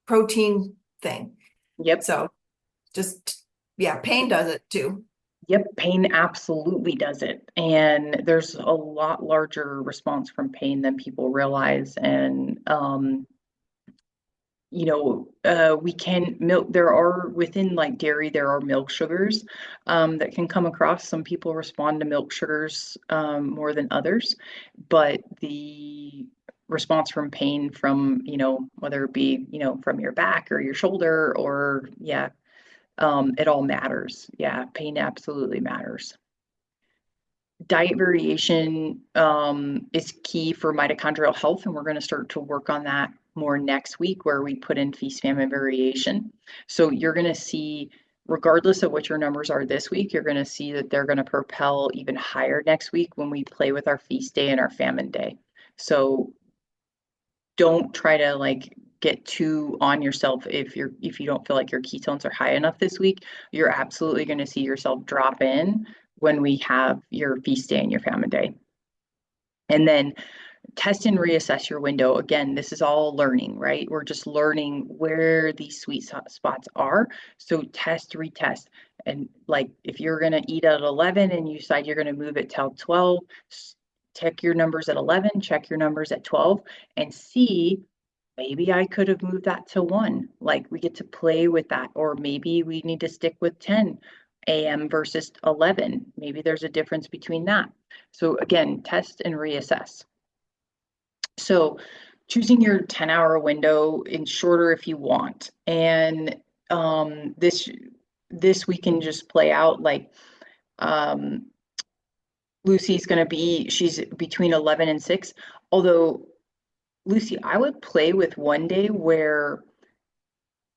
Speaker 6: protein thing.
Speaker 1: Yep.
Speaker 6: So just, yeah, pain does it too.
Speaker 1: Yep, pain absolutely does it. And there's a lot larger response from pain than people realize. And we can within like dairy, there are milk sugars that can come across. Some people respond to milk sugars more than others, but the response from pain from, whether it be, from your back or your shoulder or, it all matters. Yeah, pain absolutely matters. Diet variation is key for mitochondrial health, and we're going to start to work on that more next week, where we put in feast famine variation. So you're going to see, regardless of what your numbers are this week, you're going to see that they're going to propel even higher next week when we play with our feast day and our famine day. So don't try to get too on yourself if you don't feel like your ketones are high enough this week. You're absolutely going to see yourself drop in when we have your feast day and your famine day. And then test and reassess your window. Again, this is all learning, right? We're just learning where these sweet spots are. So test, retest. And if you're going to eat at 11 and you decide you're going to move it till 12, check your numbers at 11, check your numbers at 12, and see, maybe I could have moved that to 1. Like, we get to play with that, or maybe we need to stick with 10 a.m. versus 11. Maybe there's a difference between that. So again, test and reassess. So choosing your 10-hour window and shorter if you want. And this we can just play out like Lucy's going to be, she's between 11 and 6. Although, Lucy, I would play with one day where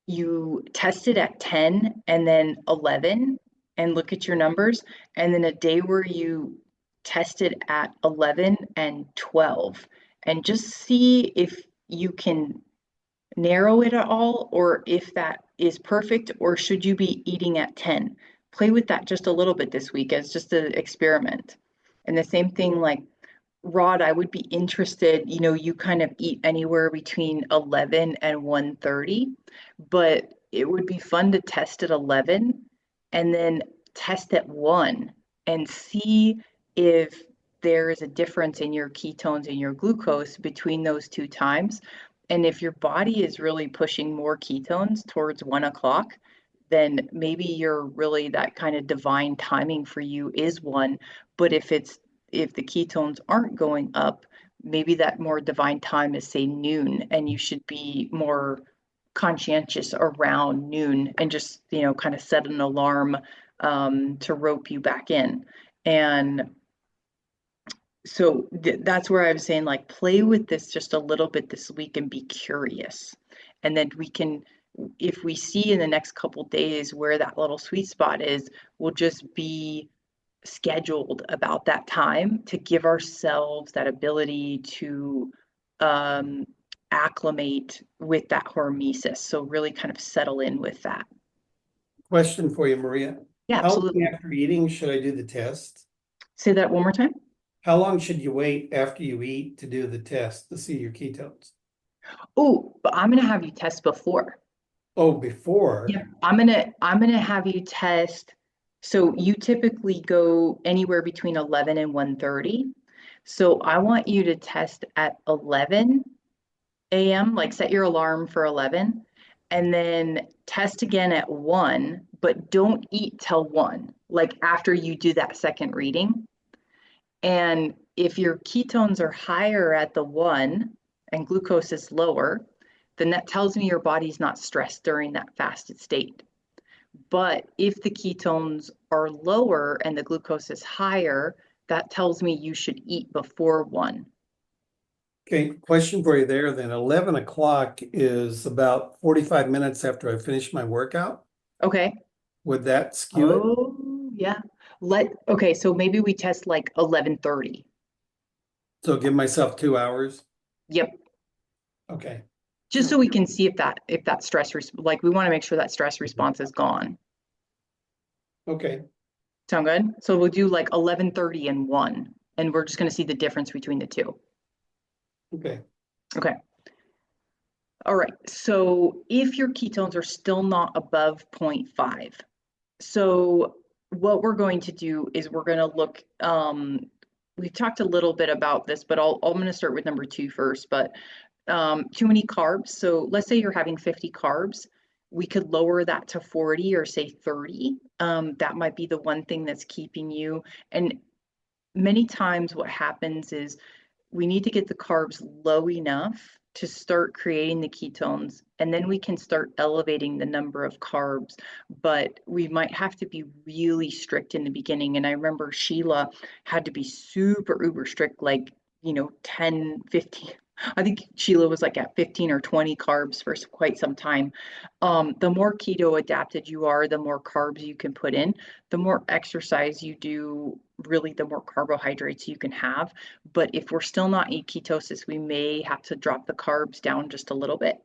Speaker 1: you test it at 10 and then 11 and look at your numbers, and then a day where you test it at 11 and 12, and just see if you can narrow it at all, or if that is perfect, or should you be eating at 10. Play with that just a little bit this week as just an experiment. And the same thing, like Rod, I would be interested, you kind of eat anywhere between 11 and 1:30, but it would be fun to test at 11 and then test at 1 and see if there is a difference in your ketones and your glucose between those 2 times. And if your body is really pushing more ketones towards 1 o'clock, then maybe you're really, that kind of divine timing for you is 1. But if the ketones aren't going up, maybe that more divine time is, say, noon, and you should be more conscientious around noon and just, kind of set an alarm to rope you back in. And so that's where I'm saying, like, play with this just a little bit this week and be curious. And then we can, if we see in the next couple days where that little sweet spot is, we'll just be scheduled about that time to give ourselves that ability to acclimate with that hormesis. So really kind of settle in with that.
Speaker 5: Question for you, Maria.
Speaker 1: Yeah,
Speaker 5: How long
Speaker 1: absolutely.
Speaker 5: after eating should I do the test?
Speaker 1: Say that one more time.
Speaker 5: How long should you wait after you eat to do the test to see your ketones?
Speaker 1: Oh, but I'm gonna have you test before.
Speaker 5: Oh, before?
Speaker 1: Yeah, I'm gonna have you test. So you typically go anywhere between 11 and 1:30. So I want you to test at 11 a.m., like set your alarm for 11, and then test again at 1, but don't eat till 1, like after you do that second reading. And if your ketones are higher at the 1 and glucose is lower, then that tells me your body's not stressed during that fasted state. But if the ketones are lower and the glucose is higher, that tells me you should eat before 1.
Speaker 5: Okay, question for you there then. 11 o'clock is about 45 minutes after I finish my workout.
Speaker 1: Okay.
Speaker 5: Would that skew it?
Speaker 1: Oh, yeah. Okay, so maybe we test like 11:30.
Speaker 5: So give myself 2 hours?
Speaker 1: Yep.
Speaker 5: Okay.
Speaker 1: Just so we can see if that stress, like, we want to make sure that stress response is gone.
Speaker 5: Okay.
Speaker 1: Sound good? So we'll do like 11:30 and 1, and we're just going to see the difference between the two.
Speaker 5: Okay.
Speaker 1: Okay. All right. So if your ketones are still not above 0.5, so what we're going to do is we're going to look, we've talked a little bit about this, but I'm going to start with number 2 first, but too many carbs. So let's say you're having 50 carbs. We could lower that to 40 or say 30. That might be the one thing that's keeping you. And many times what happens is we need to get the carbs low enough to start creating the ketones, and then we can start elevating the number of carbs. But we might have to be really strict in the beginning. And I remember Sheila had to be super uber strict, like, 10, 15. I think Sheila was like at 15 or 20 carbs for quite some time. The more keto adapted you are, the more carbs you can put in. The more exercise you do, really, the more carbohydrates you can have. But if we're still not in ketosis, we may have to drop the carbs down just a little bit.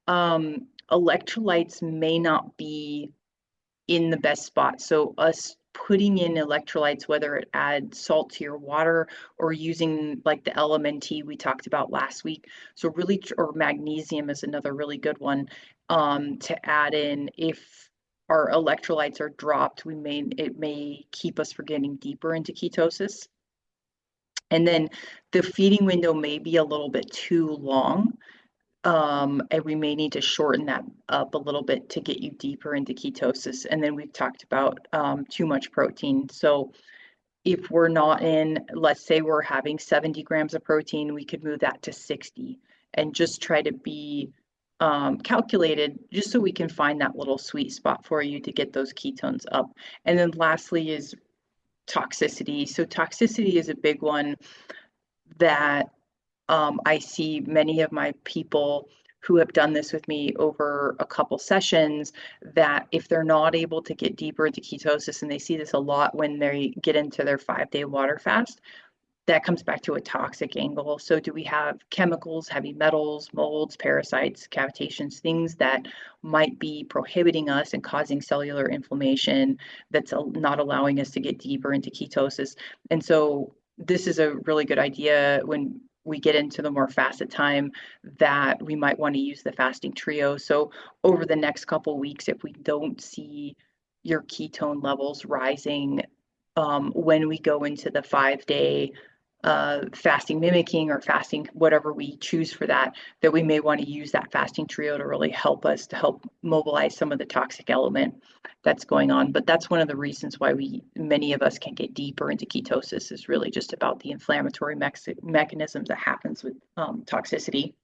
Speaker 1: Electrolytes may not be in the best spot. So us putting in electrolytes, whether it adds salt to your water or using like the LMNT we talked about last week. So really, or magnesium is another really good one to add in. If our electrolytes are dropped, it may keep us from getting deeper into ketosis. And then the feeding window may be a little bit too long. And we may need to shorten that up a little bit to get you deeper into ketosis. And then we've talked about too much protein. So if we're not in, let's say we're having 70 grams of protein, we could move that to 60 and just try to be calculated just so we can find that little sweet spot for you to get those ketones up. And then lastly is toxicity. So toxicity is a big one that I see many of my people who have done this with me over a couple sessions, that if they're not able to get deeper into ketosis, and they see this a lot when they get into their 5-day water fast, that comes back to a toxic angle. So do we have chemicals, heavy metals, molds, parasites, cavitations, things that might be prohibiting us and causing cellular inflammation that's not allowing us to get deeper into ketosis? And so this is a really good idea when we get into the more fasted time that we might want to use the fasting trio. So over the next couple weeks, if we don't see your ketone levels rising when we go into the 5-day fasting mimicking or fasting, whatever we choose for that we may want to use that fasting trio to really help us to help mobilize some of the toxic element that's going on. But that's one of the reasons why many of us can get deeper into ketosis, is really just about the inflammatory mechanisms that happens with toxicity.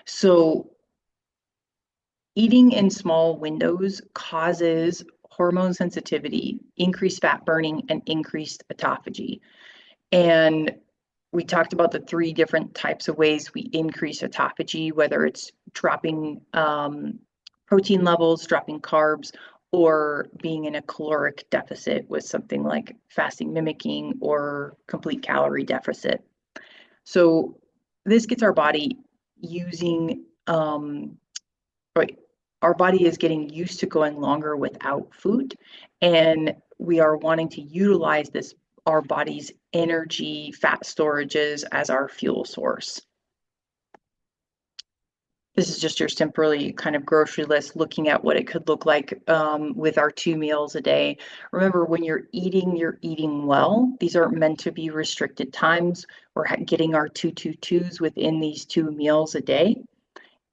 Speaker 1: So eating in small windows causes hormone sensitivity, increased fat burning, and increased autophagy. And we talked about the 3 different types of ways we increase autophagy, whether it's dropping protein levels, dropping carbs, or being in a caloric deficit with something like fasting mimicking or complete calorie deficit. So this gets our body using, our body is getting used to going longer without food, and we are wanting to utilize our body's energy fat storages as our fuel source. This is just your simply kind of grocery list, looking at what it could look like with our 2 meals a day. Remember, when you're eating well. These aren't meant to be restricted times. We're getting our 2-2-2s within these 2 meals a day.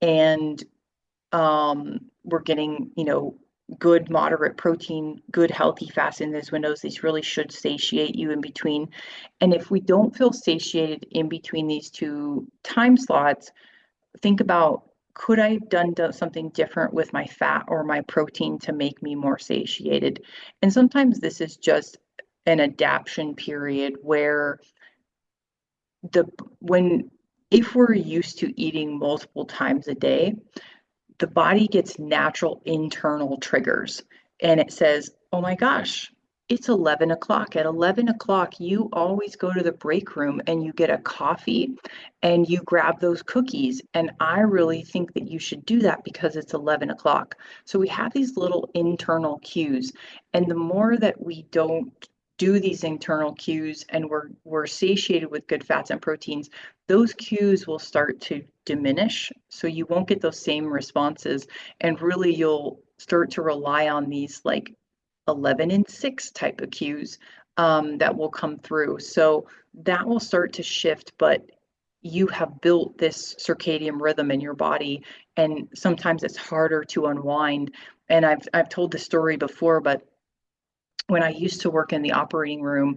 Speaker 1: And we're getting, good moderate protein, good healthy fats in those windows. These really should satiate you in between. And if we don't feel satiated in between these 2 time slots, think about, could I have done something different with my fat or my protein to make me more satiated? And sometimes this is just an adaptation period where if we're used to eating multiple times a day, the body gets natural internal triggers, and it says, oh my gosh, it's 11 o'clock. At 11 o'clock, you always go to the break room and you get a coffee and you grab those cookies. And I really think that you should do that because it's 11 o'clock. So we have these little internal cues. And the more that we don't do these internal cues and we're satiated with good fats and proteins, those cues will start to diminish. So you won't get those same responses, and really you'll start to rely on these like 11 and 6 type of cues that will come through. So that will start to shift, but you have built this circadian rhythm in your body, and sometimes it's harder to unwind. And I've told this story before, but when I used to work in the operating room,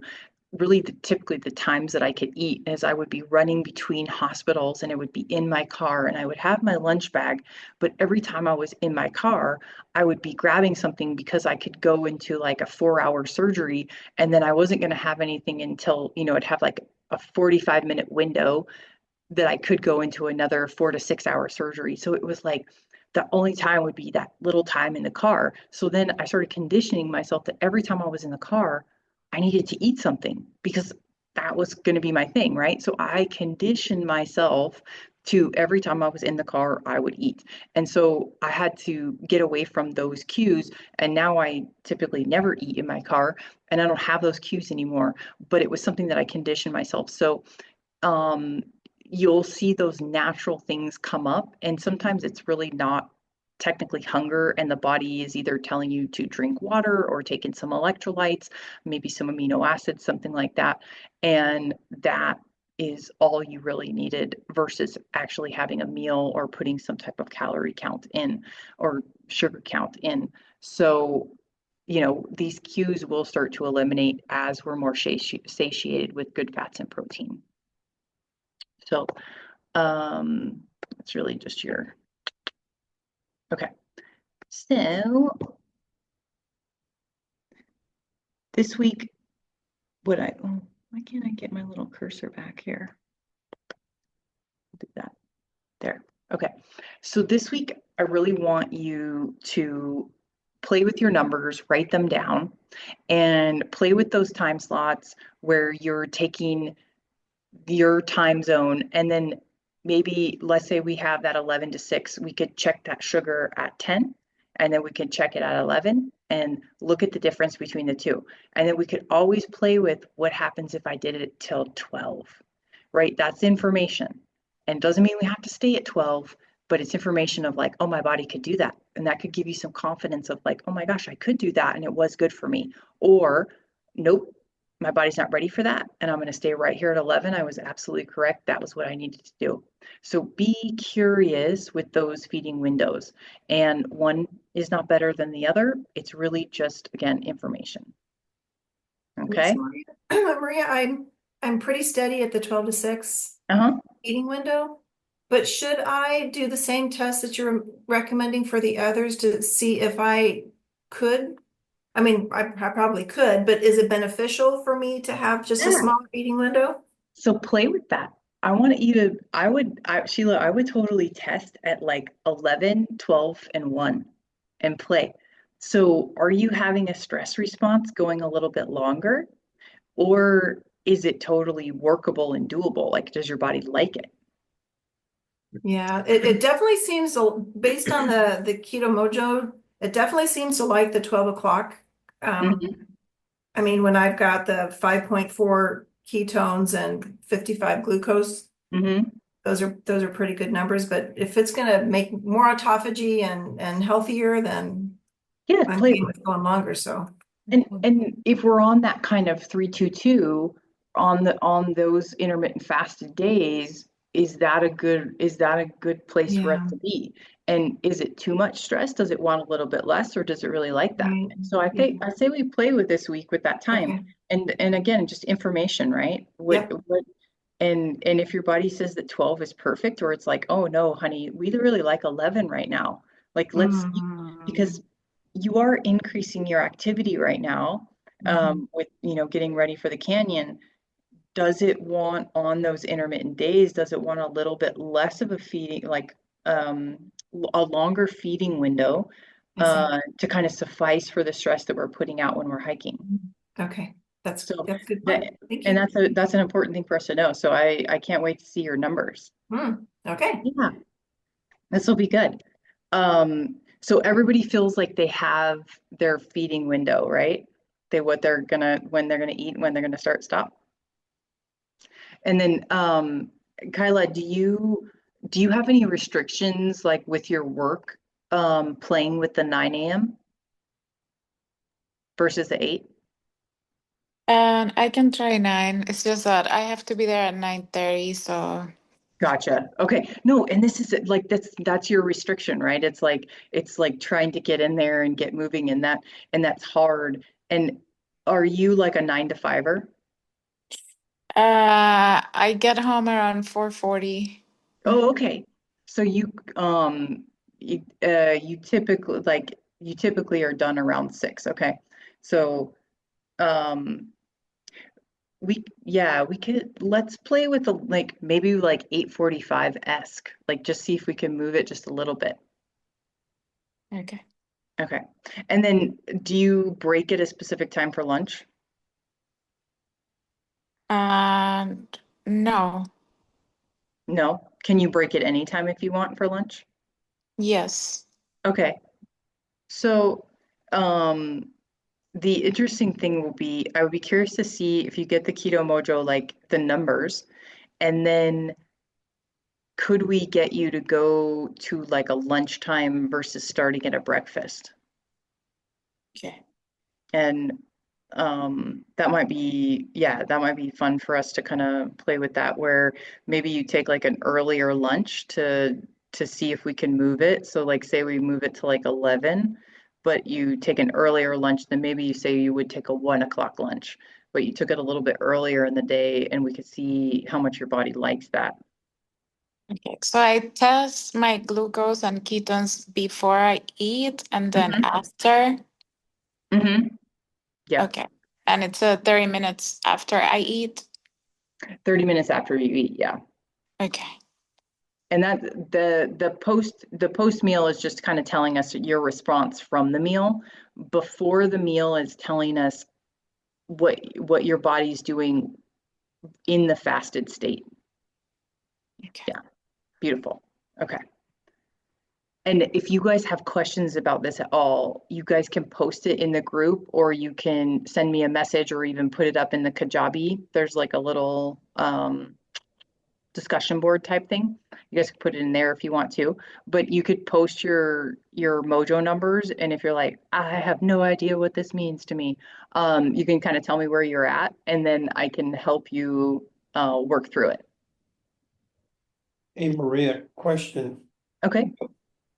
Speaker 1: really typically the times that I could eat is I would be running between hospitals and it would be in my car and I would have my lunch bag. But every time I was in my car, I would be grabbing something because I could go into like a 4-hour surgery, and then I wasn't going to have anything until, I'd have like a 45-minute window that I could go into another 4 to 6 hour surgery. So it was like the only time would be that little time in the car. So then I started conditioning myself that every time I was in the car, I needed to eat something because that was going to be my thing, right? So I conditioned myself to every time I was in the car, I would eat. And so I had to get away from those cues. And now I typically never eat in my car and I don't have those cues anymore, but it was something that I conditioned myself. So you'll see those natural things come up, and sometimes it's really not technically hunger, and the body is either telling you to drink water or take in some electrolytes, maybe some amino acids, something like that. And that is all you really needed versus actually having a meal or putting some type of calorie count in or sugar count in. So, you know, these cues will start to eliminate as we're more satiated with good fats and protein. So, it's really just your, okay. So this week, why can't I get my little cursor back here? Do that. There. Okay. So this week, I really want you to play with your numbers, write them down, and play with those time slots where you're taking your time zone. And then maybe, let's say we have that 11 to 6, we could check that sugar at 10, and then we can check it at 11 and look at the difference between the two. And then we could always play with what happens if I did it till 12, right? That's information. And doesn't mean we have to stay at 12, but it's information of like, oh, my body could do that. And that could give you some confidence of like, oh my gosh, I could do that. And it was good for me. Or nope, my body's not ready for that. And I'm going to stay right here at 11. I was absolutely correct. That was what I needed to do. So be curious with those feeding windows. And one is not better than the other. It's really just, again, information. Okay.
Speaker 6: Maria, I'm pretty steady at the 12 to 6
Speaker 1: Uh-huh.
Speaker 6: eating window, but should I do the same test that you're recommending for the others to see if I could? I mean, I probably could, but is it beneficial for me to have just a
Speaker 1: Yeah.
Speaker 6: smaller eating window?
Speaker 1: So play with that. I want to eat Sheila, I would totally test at like 11, 12, and 1 and play. So are you having a stress response going a little bit longer? Or is it totally workable and doable? Like, does your body like it?
Speaker 6: Yeah, it definitely seems, based on the Keto Mojo, it definitely seems to like the 12 o'clock.
Speaker 1: Mhm.
Speaker 6: I mean, when I've got the 5.4 ketones and 55 glucose,
Speaker 1: Mhm.
Speaker 6: those are pretty good numbers. But if it's going to make more autophagy and healthier, then
Speaker 1: Yeah,
Speaker 6: I'm
Speaker 1: play.
Speaker 6: game with going longer. So,
Speaker 1: And if we're on that kind of 3-2-2 on those intermittent fasted days, is that a good place for us
Speaker 6: yeah,
Speaker 1: to be? And is it too much stress? Does it want a little bit less, or does it really like that?
Speaker 6: right.
Speaker 1: So I
Speaker 6: Yeah.
Speaker 1: say we play with this week with that time.
Speaker 6: Okay.
Speaker 1: And again, just information, right?
Speaker 6: Yep.
Speaker 1: And if your body says that 12 is perfect, or it's like, oh no, honey, we really like 11 right now. Like because you are increasing your activity right now, with, getting ready for the canyon. Does it want on those intermittent days, does it want a little bit less of a feeding, like, a longer feeding window, to kind of suffice for the stress that we're putting out when we're hiking?
Speaker 6: Okay. That's
Speaker 1: So
Speaker 6: good
Speaker 1: that,
Speaker 6: point. Thank
Speaker 1: and
Speaker 6: you.
Speaker 1: that's an important thing for us to know. So I can't wait to see your numbers.
Speaker 6: Okay.
Speaker 1: Yeah, this will be good. So everybody feels like they have their feeding window, right? When they're gonna eat, when they're gonna stop. And then, Kyla, do you have any restrictions like with your work, playing with the 9 a.m. versus the 8?
Speaker 4: And I can try 9. It's just that I have to be there at 9:30, so
Speaker 1: Gotcha. Okay. No, and this is like that's your restriction, right? It's like trying to get in there and get moving, and that's hard. And are you like a 9 to 5er?
Speaker 4: I get home around 4:40.
Speaker 1: Oh, okay. So you typically are done around 6. Okay. So um we could let's play with like maybe like 8:45-esque, like just see if we can move it just a little bit.
Speaker 4: Okay.
Speaker 1: Okay. And then do you break at a specific time for lunch?
Speaker 4: And no.
Speaker 1: No. Can you break at any time if you want for lunch?
Speaker 4: Yes.
Speaker 1: Okay. So, the interesting thing will be, I would be curious to see if you get the Keto Mojo, like the numbers, and then could we get you to go to like a lunchtime versus starting at a breakfast?
Speaker 4: Okay.
Speaker 1: And that might be, yeah, that might be fun for us to kind of play with that, where maybe you take like an earlier lunch to see if we can move it. So like say we move it to like 11, but you take an earlier lunch, then maybe you say you would take a 1 o'clock lunch, but you took it a little bit earlier in the day and we could see how much your body likes that.
Speaker 4: Okay. So I test my glucose and ketones before I eat and then
Speaker 1: Mhm.
Speaker 4: after.
Speaker 1: Yeah,
Speaker 4: Okay. And it's 30 minutes after I eat.
Speaker 1: 30 minutes after you eat, yeah.
Speaker 4: Okay.
Speaker 1: And that the post meal is just kind of telling us your response from the meal. Before the meal is telling us what your body's doing in the fasted state.
Speaker 4: Okay.
Speaker 1: Yeah, beautiful. Okay. And if you guys have questions about this at all, you guys can post it in the group, or you can send me a message, or even put it up in the Kajabi. There's like a little discussion board type thing. You guys can put it in there if you want to, but you could post your mojo numbers. And if you're like, I have no idea what this means to me, you can kind of tell me where you're at, and then I can help you work through it.
Speaker 5: Hey, Maria, question.
Speaker 1: Okay.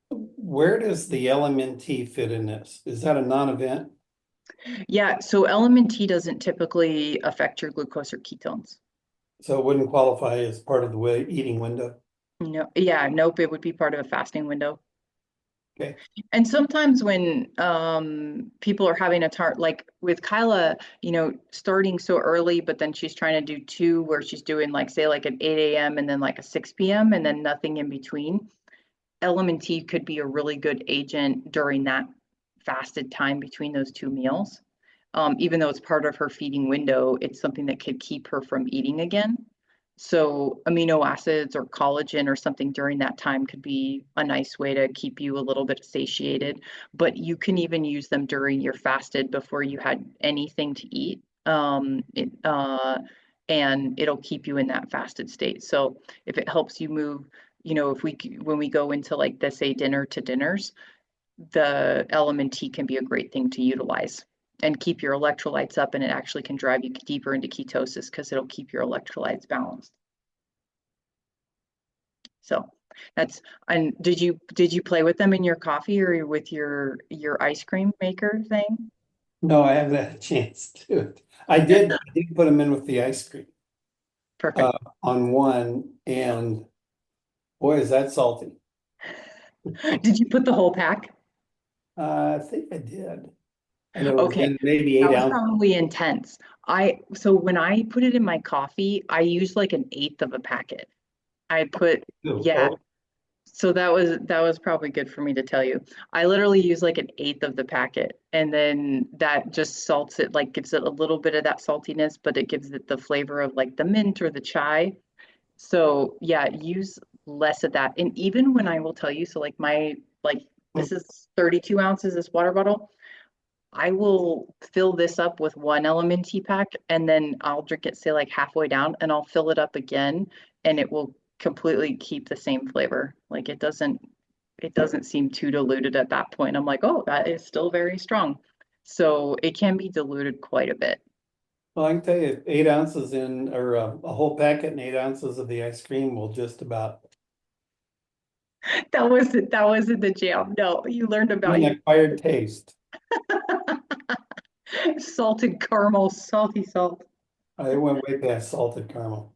Speaker 5: Where does the LMNT fit in this? Is that a non-event?
Speaker 1: Yeah. So LMNT doesn't typically affect your glucose or ketones.
Speaker 5: So it wouldn't qualify as part of the eating window?
Speaker 1: No. Yeah. Nope. It would be part of a fasting window.
Speaker 5: Okay.
Speaker 1: And sometimes when people are having a tart, like with Kyla, starting so early, but then she's trying to do two where she's doing like, say, like an 8 a.m. and then like a 6 p.m. and then nothing in between. LMNT could be a really good agent during that fasted time between those two meals. Even though it's part of her feeding window, it's something that could keep her from eating again. So amino acids or collagen or something during that time could be a nice way to keep you a little bit satiated. But you can even use them during your fasted before you had anything to eat. And it'll keep you in that fasted state. So if it helps you move, if when we go into like the say dinner to dinners, the LMNT can be a great thing to utilize and keep your electrolytes up, and it actually can drive you deeper into ketosis because it'll keep your electrolytes balanced. So that's, and did you play with them in your coffee or with your ice cream maker thing?
Speaker 5: No, I haven't had a chance to. I did put them in with the ice cream
Speaker 1: Perfect.
Speaker 5: on one, and boy, is that salty.
Speaker 1: Did you put the whole pack?
Speaker 5: I think I did. And it was
Speaker 1: Okay,
Speaker 5: in maybe
Speaker 1: that
Speaker 5: 8
Speaker 1: was
Speaker 5: ounces.
Speaker 1: probably intense. So when I put it in my coffee, I used like 1/8 of a packet. I put, yeah.
Speaker 5: Oh,
Speaker 1: So that was probably good for me to tell you. I literally use like 1/8 of the packet, and then that just salts it, like gives it a little bit of that saltiness, but it gives it the flavor of like the mint or the chai. So yeah, use less of that. And even when I will tell you, so like this is 32 ounces, this water bottle. I will fill this up with one LMNT pack, and then I'll drink it, say like halfway down, and I'll fill it up again, and it will completely keep the same flavor. Like it doesn't seem too diluted at that point. I'm like, oh, that is still very strong. So it can be diluted quite a bit.
Speaker 5: well, I can tell you, 8 ounces in, or a whole packet and 8 ounces of the ice cream will just about.
Speaker 1: That wasn't the jam. No, you learned about
Speaker 5: An
Speaker 1: you
Speaker 5: acquired taste.
Speaker 1: salted caramel, salty salt.
Speaker 5: I went way past salted caramel.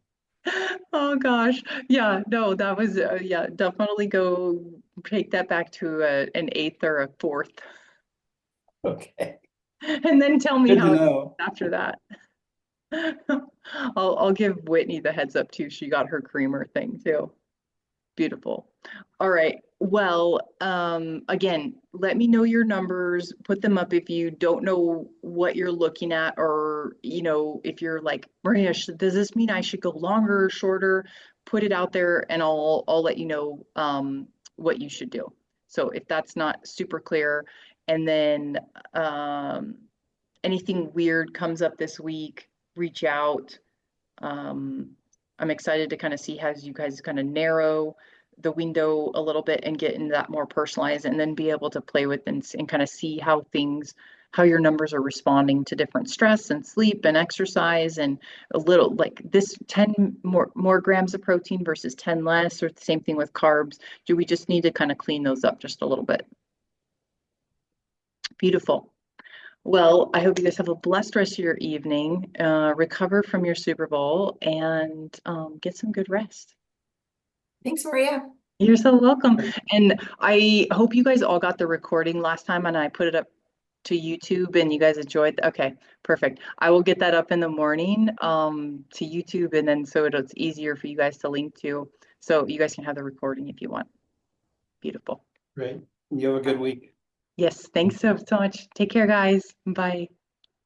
Speaker 1: Oh gosh. Yeah, no, that was yeah, definitely go take that back to an eighth or a fourth.
Speaker 5: Okay,
Speaker 1: And then tell me
Speaker 5: good to
Speaker 1: how it
Speaker 5: know.
Speaker 1: after that. I'll give Whitney the heads up too. She got her creamer thing too. Beautiful. All right. Well, again, let me know your numbers, put them up if you don't know what you're looking at, or, if you're like, Maria, does this mean I should go longer or shorter? Put it out there and I'll let you know what you should do. So if that's not super clear, and then anything weird comes up this week, reach out. Um, I'm excited to kind of see how you guys kind of narrow the window a little bit and get into that more personalized, and then be able to play with and kind of see how your numbers are responding to different stress and sleep and exercise, and a little like this 10 more grams of protein versus 10 less, or the same thing with carbs. Do we just need to kind of clean those up just a little bit? Beautiful. Well, I hope you guys have a blessed rest of your evening, recover from your Super Bowl, and get some good rest.
Speaker 6: Thanks, Maria.
Speaker 1: You're so welcome. And I hope you guys all got the recording last time and I put it up to YouTube and you guys enjoyed. Okay, perfect. I will get that up in the morning to YouTube, and then so it's easier for you guys to link to. So you guys can have the recording if you want. Beautiful.
Speaker 5: Great. You have a good week.
Speaker 1: Yes, thanks so much. Take care, guys. Bye.